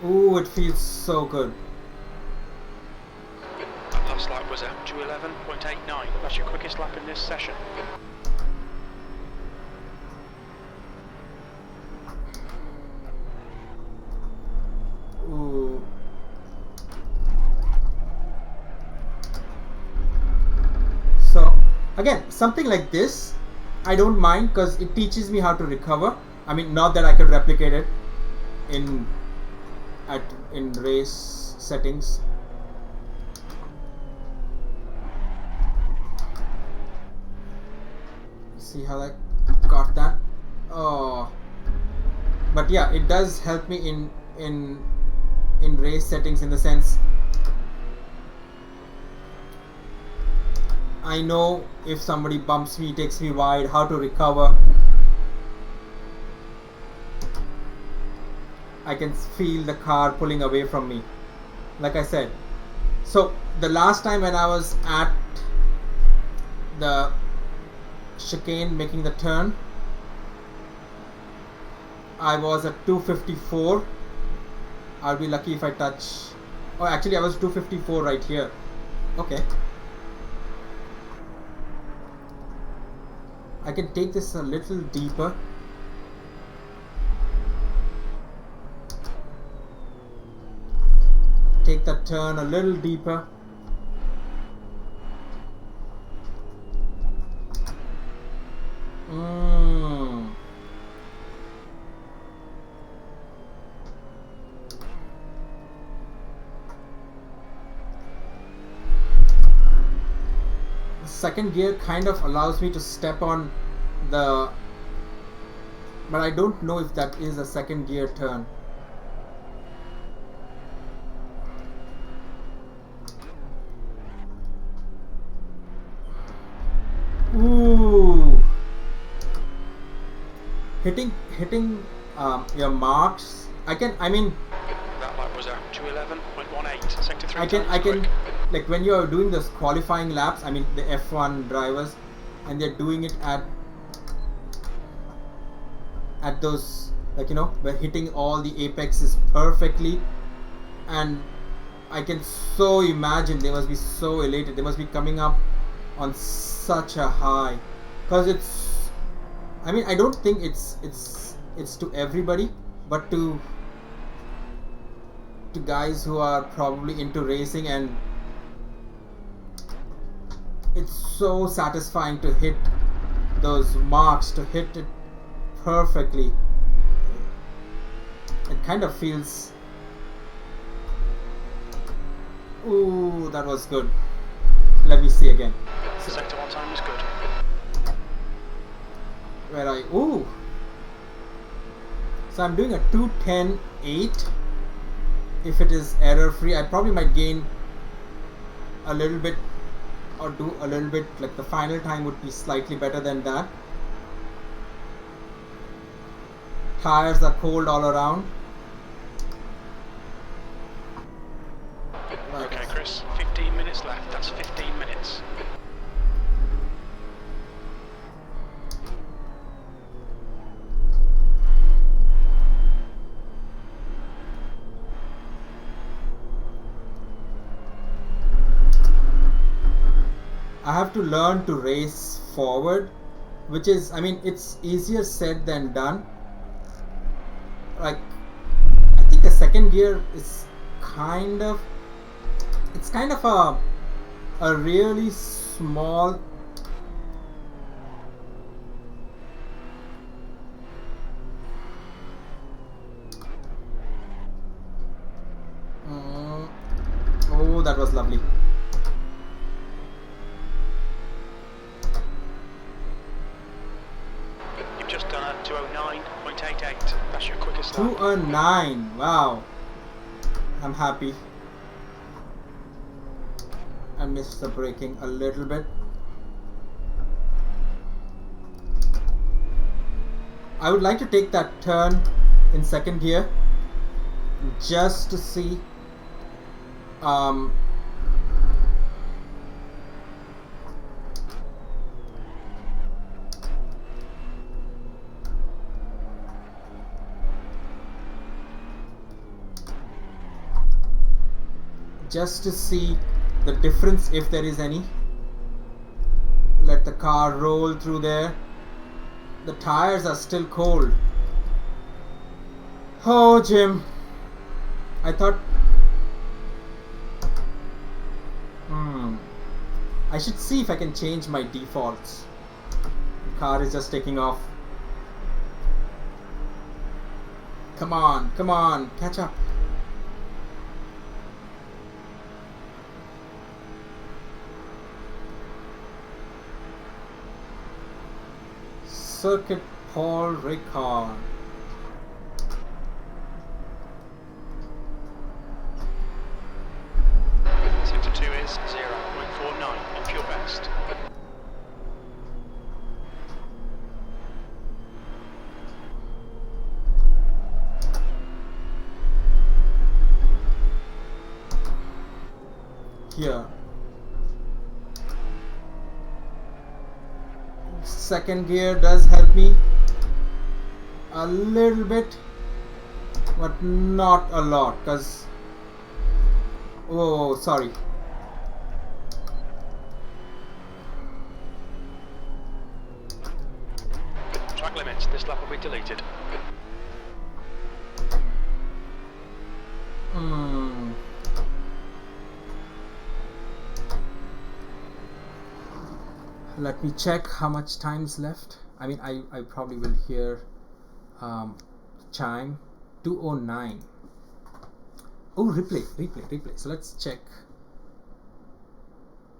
Ooh, it feels so good. That last lap was a 211.89. That's your quickest lap in this session. Ooh. So, again, something like this, I don't mind because it teaches me how to recover. I mean, not that I could replicate it in race settings. See how I got that? Oh, but yeah, it does help me in race settings in the sense I know if somebody bumps me, takes me wide, how to recover. I can feel the car pulling away from me, like I said. So the last time when I was at the chicane making the turn, I was at 254. I'll be lucky if I touch. Oh, actually I was 254 right here. Okay. I can take this a little deeper. Take that turn a little deeper. Second gear kind of allows me to step on the, but I don't know if that is a second gear turn. Ooh, hitting your marks. I mean That lap was at 2:11.18, sector 3. I can like when you are doing those qualifying laps, I mean the F1 drivers, and they're doing it at those, like, you know, where hitting all the apexes perfectly, and I can so imagine they must be so elated. They must be coming up on such a high, because it's, I mean, I don't think it's to everybody, but to guys who are probably into racing, and it's so satisfying to hit those marks, to hit it perfectly. It kind of feels, ooh, that was good. Let me see again. Sector 1 time was good. Where ooh. So I'm doing a 2:10.8. If it is error free, I probably might gain a little bit, or do a little bit, like the final time would be slightly better than that. Tires are cold all around. Right. Okay, Chris, 15 minutes left. That's 15 minutes. I have to learn to race forward, which is, I mean, it's easier said than done. Like, I think the second gear is kind of, it's kind of a really small, oh, that was lovely. You've just done a 2:09.88. That's your quickest lap. 2:09. Wow. I'm happy. I missed the braking a little bit. I would like to take that turn in second gear just to see just to see the difference, if there is any. Let the car roll through there. The tires are still cold. Oh, Jim, I thought I should see if I can change my defaults. The car is just taking off. Come on, come on, catch up. Circuit Paul Ricard. Sector 2 is 0.49 off your best. here. Second gear does help me a little bit, but not a lot, because oh, sorry. Track limits, this lap will be deleted. Let me check how much time's left. I mean, I probably will hear chime. 2:09. Oh, replay. So let's check.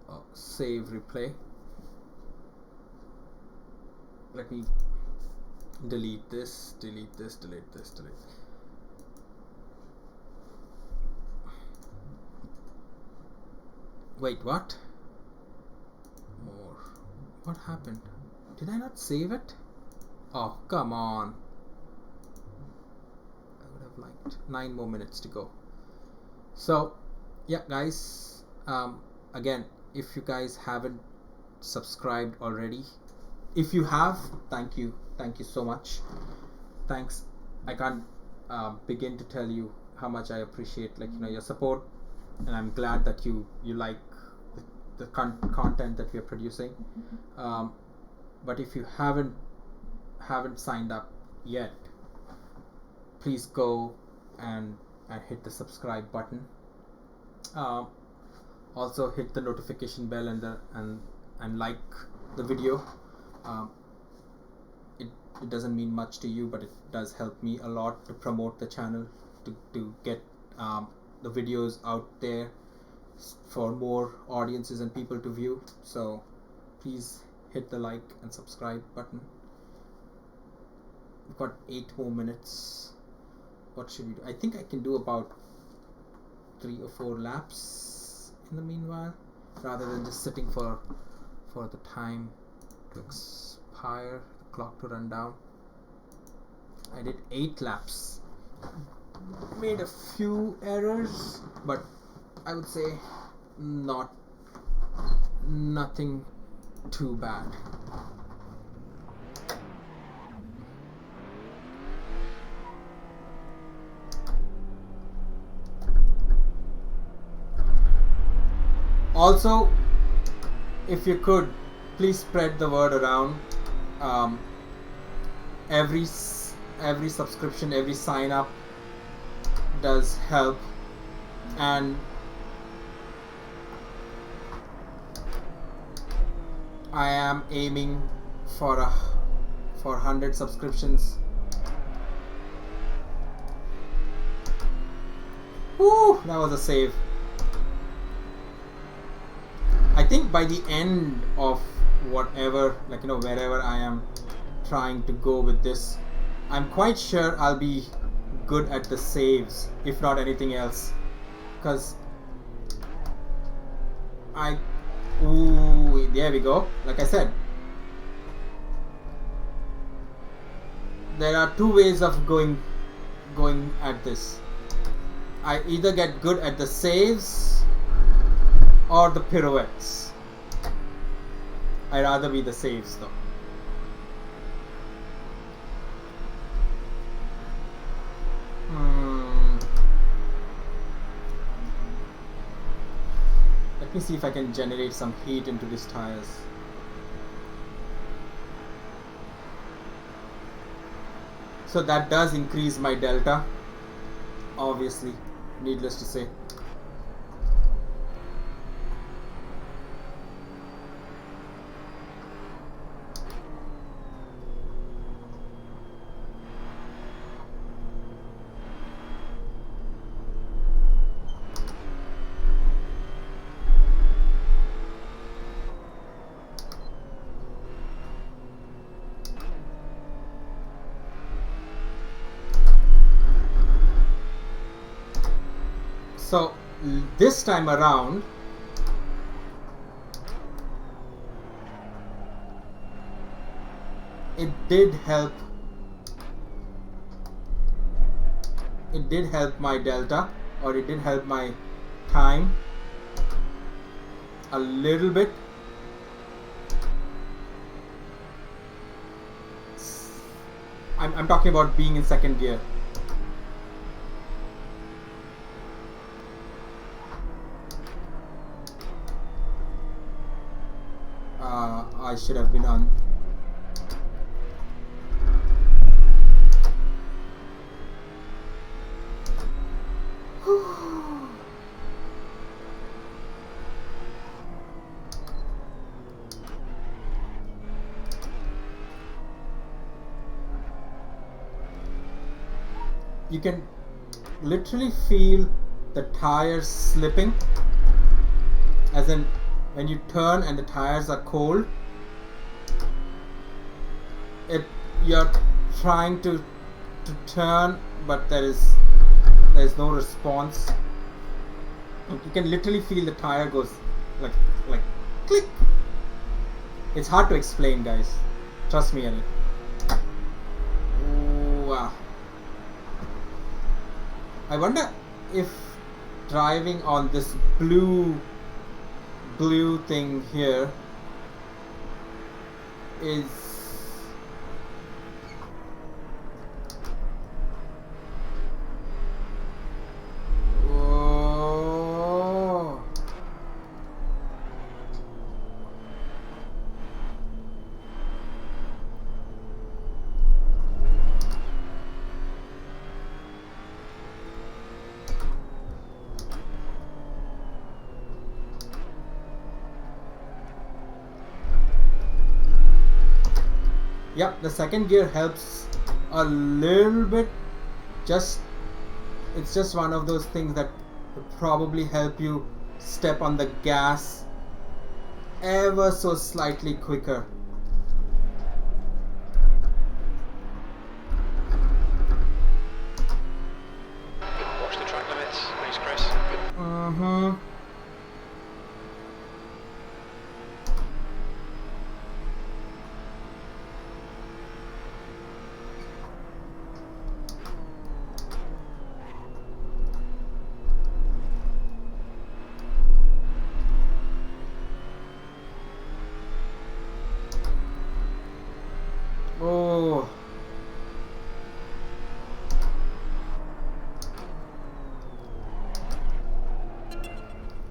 Oh, save replay. Let me delete this. Wait, what? More. What happened? Did I not save it? Oh, come on. I would have liked 9 more minutes to go. So, yeah, guys. Again, if you guys haven't subscribed already, if you have, thank you so much. Thanks. I can't begin to tell you how much I appreciate, your support, and I'm glad that you like the content that we are producing. But if you haven't signed up yet, please go and hit the subscribe button. Also hit the notification bell and like the video. It doesn't mean much to you, but it does help me a lot to promote the channel, to get the videos out there for more audiences and people to view. So please hit the like and subscribe button. We've got 8 more minutes. What should we do? I think I can do about 3 or 4 laps in the meanwhile, rather than just sitting for the time to expire, the clock to run down. I did 8 laps. Made a few errors, but I would say nothing too bad. Also, if you could, please spread the word around. Every subscription, every sign up does help, and I am aiming for 100 subscriptions. Woo, that was a save. I think by the end of whatever, wherever I am trying to go with this, I'm quite sure I'll be good at the saves, if not anything else, because there we go. Like I said, there are 2 ways of going at this. I either get good at the saves or the pirouettes. I'd rather be the saves though. Let me see if I can generate some heat into these tires. So that does increase my delta, obviously, needless to say. So this time around, it did help my delta, or it did help my time. a little bit. I'm talking about being in second gear. I should have been on. You can literally feel the tires slipping, as in when you turn and the tires are cold, you're trying to turn, but there is no response. You can literally feel the tire goes like click. It's hard to explain, guys. Trust me on it. Wow. I wonder if driving on this blue thing here is yep, the second gear helps a little bit. It's just one of those things that will probably help you step on the gas ever so slightly quicker. Watch the track limits, please, Chris. Mm-hmm. Oh.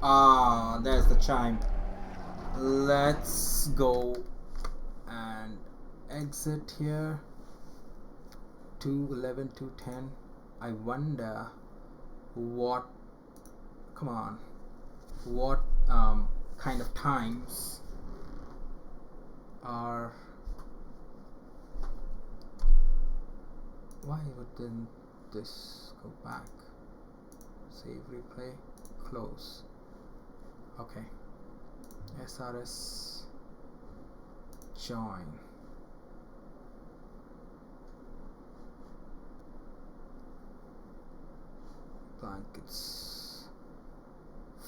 Ah, there's the chime. Let's go and exit here. 211, 210. I wonder what, come on, what kind of times are, why wouldn't this go back? Save, replay, close. Okay. SRS join. Blankets.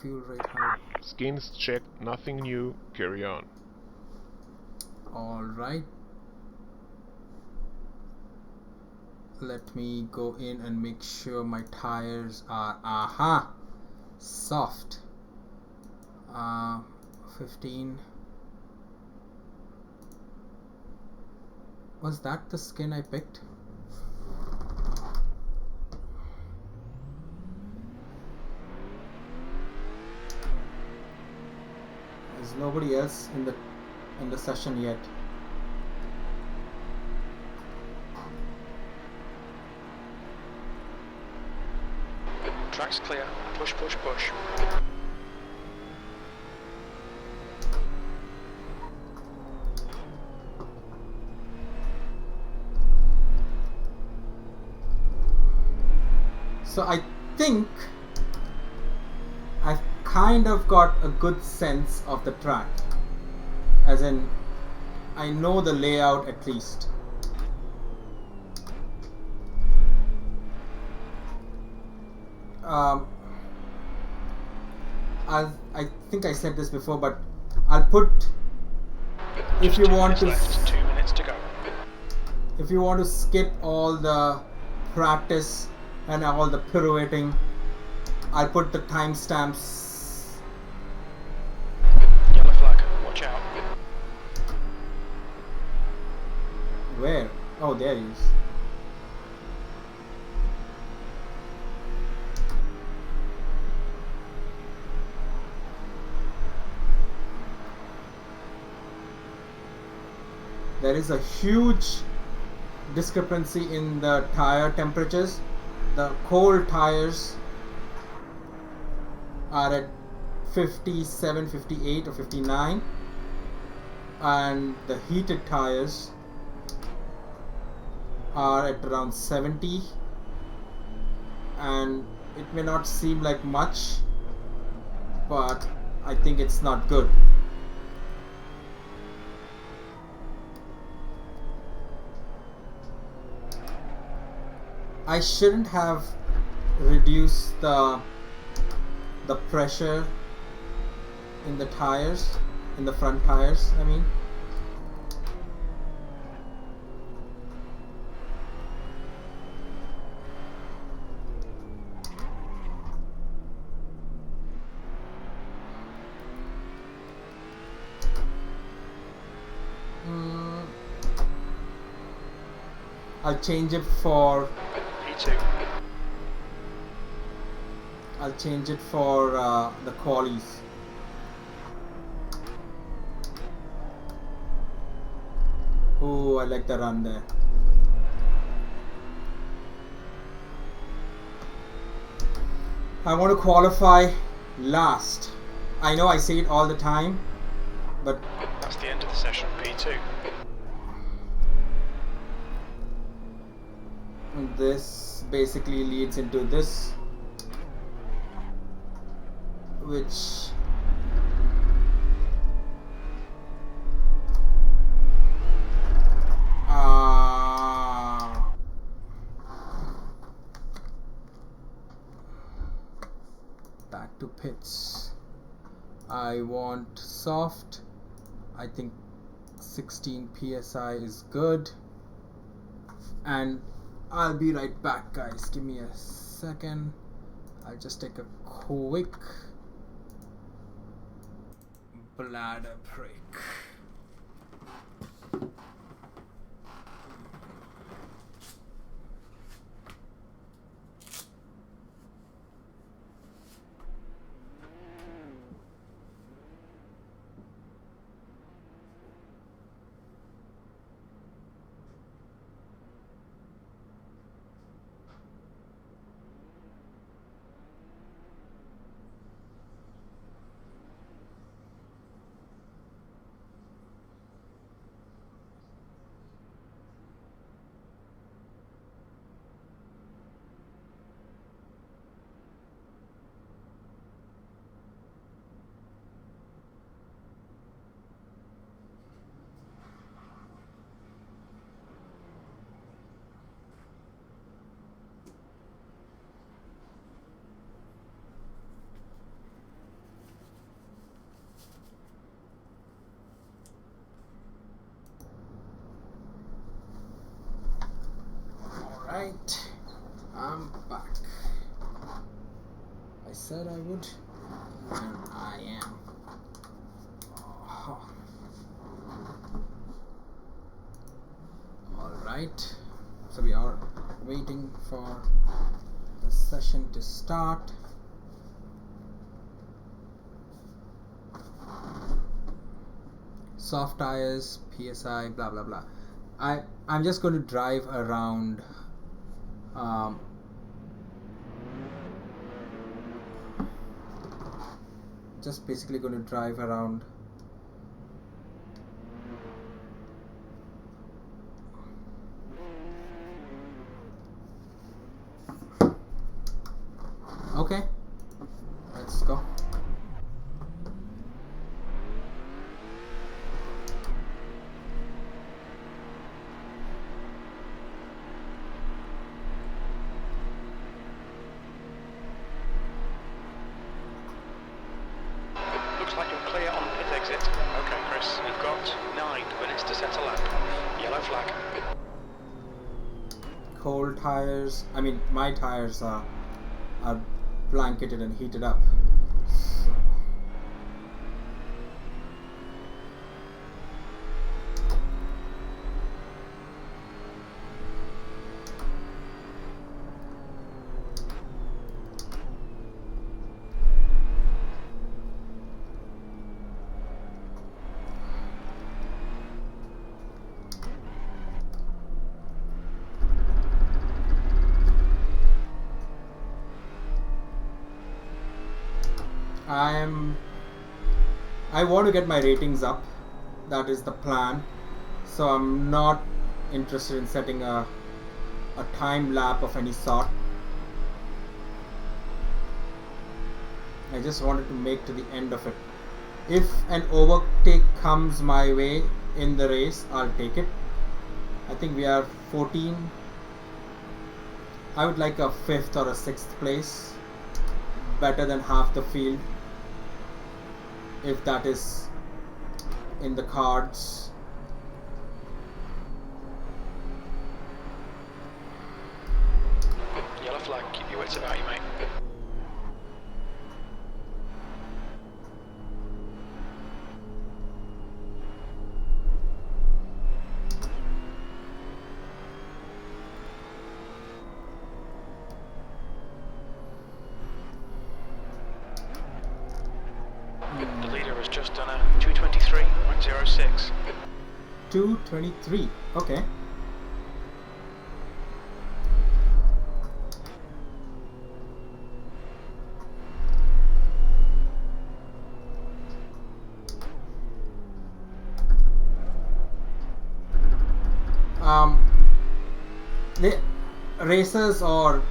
Fuel rate 100. Skins checked, nothing new, carry on. Alright. Let me go in and make sure my tires are soft. 15. Was that the skin I picked? There's nobody else in the session yet. Track's clear. Push, push, push. So I think I've kind of got a good sense of the track, as in I know the layout at least. I think I said this before, but I'll put, if you want to, left, 2 minutes to go. if you want to skip all the practice and all the pirouetting, I'll put the timestamps Where? Oh, there he is. There is a huge discrepancy in the tire temperatures. The cold tires are at 57, 58 or 59, and the heated tires are at around 70, and it may not seem like much, but I think it's not good. I shouldn't have reduced the pressure in the tires, in the front tires, I mean. I'll change it for P2. I'll change it for the qualies. Oh, I like the run there. I want to qualify last. I know I say it all the time, but That's the end of the session, P2. this basically leads into this, which back to pits. I want soft. I think 16 psi is good, and I'll be right back, guys. Give me a second. I'll just take a quick bladder break. Alright, I'm back. I said I would, and I am. Alright, so we are waiting for the session to start. Soft tires, PSI, blah blah blah. I'm just going to drive around just basically going to drive around okay, let's go. Like you're clear on pit exit. Okay, Chris, you've got 9 minutes to set a lap. Yellow flag. Cold tires, I mean my tires are blanketed and heated up. So. I want to get my ratings up. That is the plan. So I'm not interested in setting a time lap of any sort. I just wanted to make to the end of it. If an overtake comes my way in the race, I'll take it. I think we are 14. I would like a 5th or a 6th place. Better than half the field, if that is in the cards. Yellow flag, keep your wits about you, mate. The leader has just done a 2:23.06. 2:23. Okay. The racers or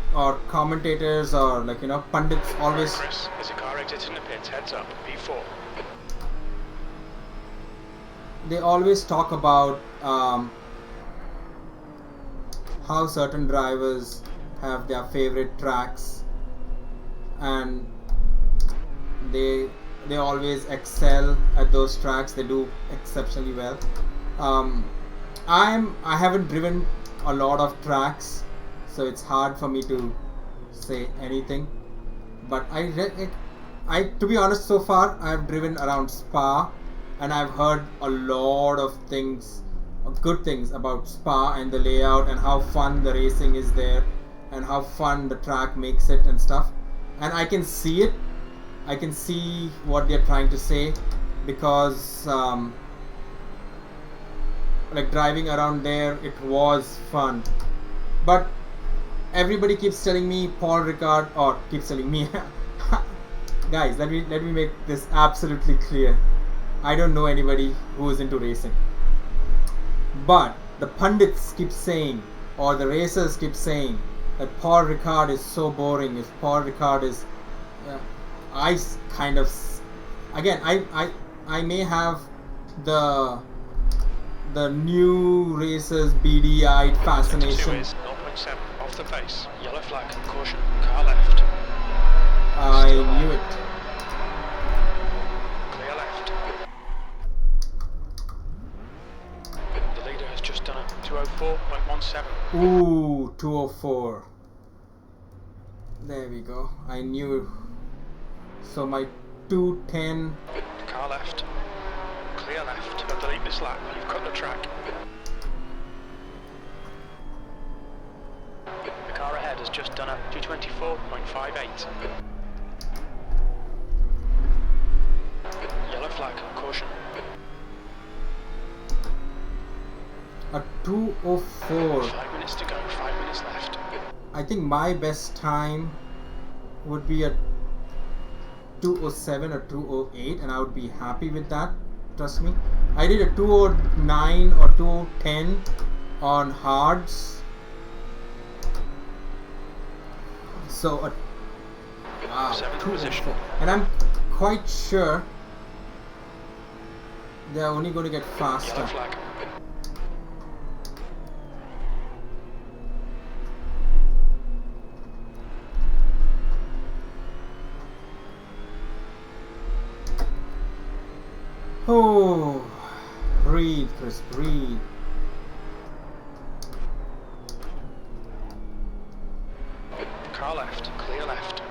commentators or pundits always Chris, there's a car exiting the pits, heads up, P4. they always talk about how certain drivers have their favorite tracks, and they always excel at those tracks. They do exceptionally well. I haven't driven a lot of tracks, so it's hard for me to say anything. But I to be honest, so far I've driven around Spa, and I've heard a lot of things, good things about Spa and the layout and how fun the racing is there and how fun the track makes it and stuff. And I can see it. I can see what they're trying to say, because like driving around there, it was fun. But everybody keeps telling me Paul Ricard, or keeps telling me guys, let me make this absolutely clear. I don't know anybody who is into racing, but the pundits keep saying, or the racers keep saying, that Paul Ricard is so boring. If Paul Ricard is I kind of, again, I may have the new racers beady-eyed fascination. 0.7 off the pace. Yellow flag, caution, car left. I knew it. Clear left. The leader has just done a 2:04.17. Ooh, 2:04. There we go. I knew. So my 2:10. Car left. Clear left. But delete this lap. You've cut the track. The car ahead has just done a 2:24.58. Yellow flag. Caution. A 2:04. 5 minutes to go. 5 minutes left. I think my best time would be a 2:07 or 2:08, and I would be happy with that. Trust me. I did a 2:09 or 2:10 on hards. So a wow, 7th 2:04. position. And I'm quite sure they're only going to get faster. Yellow flag. Oh, breathe, Chris, breathe. Car left. Clear left.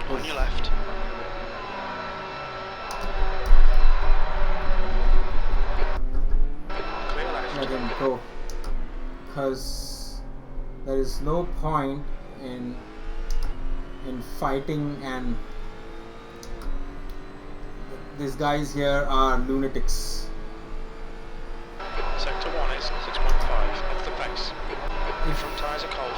On your left. Clear left. Let him go, because there is no point in fighting, and these guys here are lunatics. Sector 1 is 6.5 off the pace. Front tyres are cold.